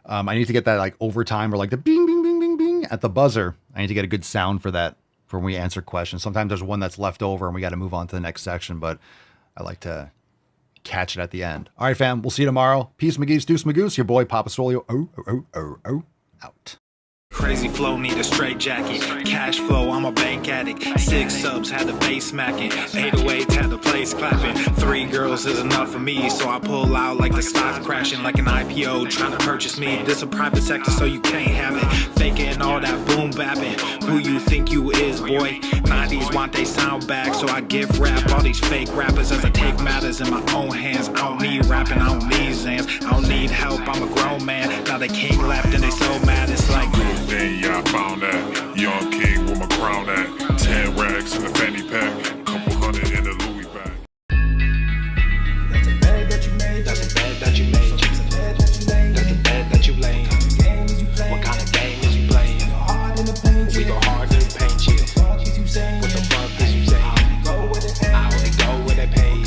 I need to get that like overtime, or like the bing, bing, bing, bing, bing at the buzzer. I need to get a good sound for that for when we answer questions. Sometimes there's one that's left over and we got to move on to the next section, but I like to catch it at the end. All right, fam. We'll see you tomorrow. Peace, McGee's, Deuce, Magoose. Your boy, Papa Swole. Out. Crazy flow, need a straight jacket. Cash flow, I'm a bank addict. 6 subs, had the bass smacking. 808s, had the place clapping. 3 girls is enough for me, so I pull out like the stock crashing. Like an IPO, trying to purchase me. This a private sector, so you can't have it. Faking all that boom bapping. Who you think you is, boy? 90s want they sound back, so I give rap all these fake rappers as I take matters in my own hands. I don't need rapping, I don't need Zans. I don't need help, I'm a grown man. Now they can't laugh and they so mad, it's like then yeah, I found that young king with my crown at 10 racks in the fanny pack, couple hundred in the Louis bag. That's a bed that you made. That's a bed that you made. That's a bed that you laid. That's the bed that you laid. What kind of game is you playing? We go hard in the paint, yeah. What the fuck is you saying? I only go where they pay.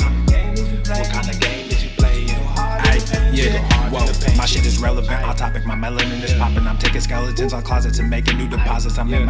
What kind of game is you playing? Yeah, whoa, my shit is relevant. On topic, my melanin is popping. I'm taking skeletons on closets and making new deposits. I'm in my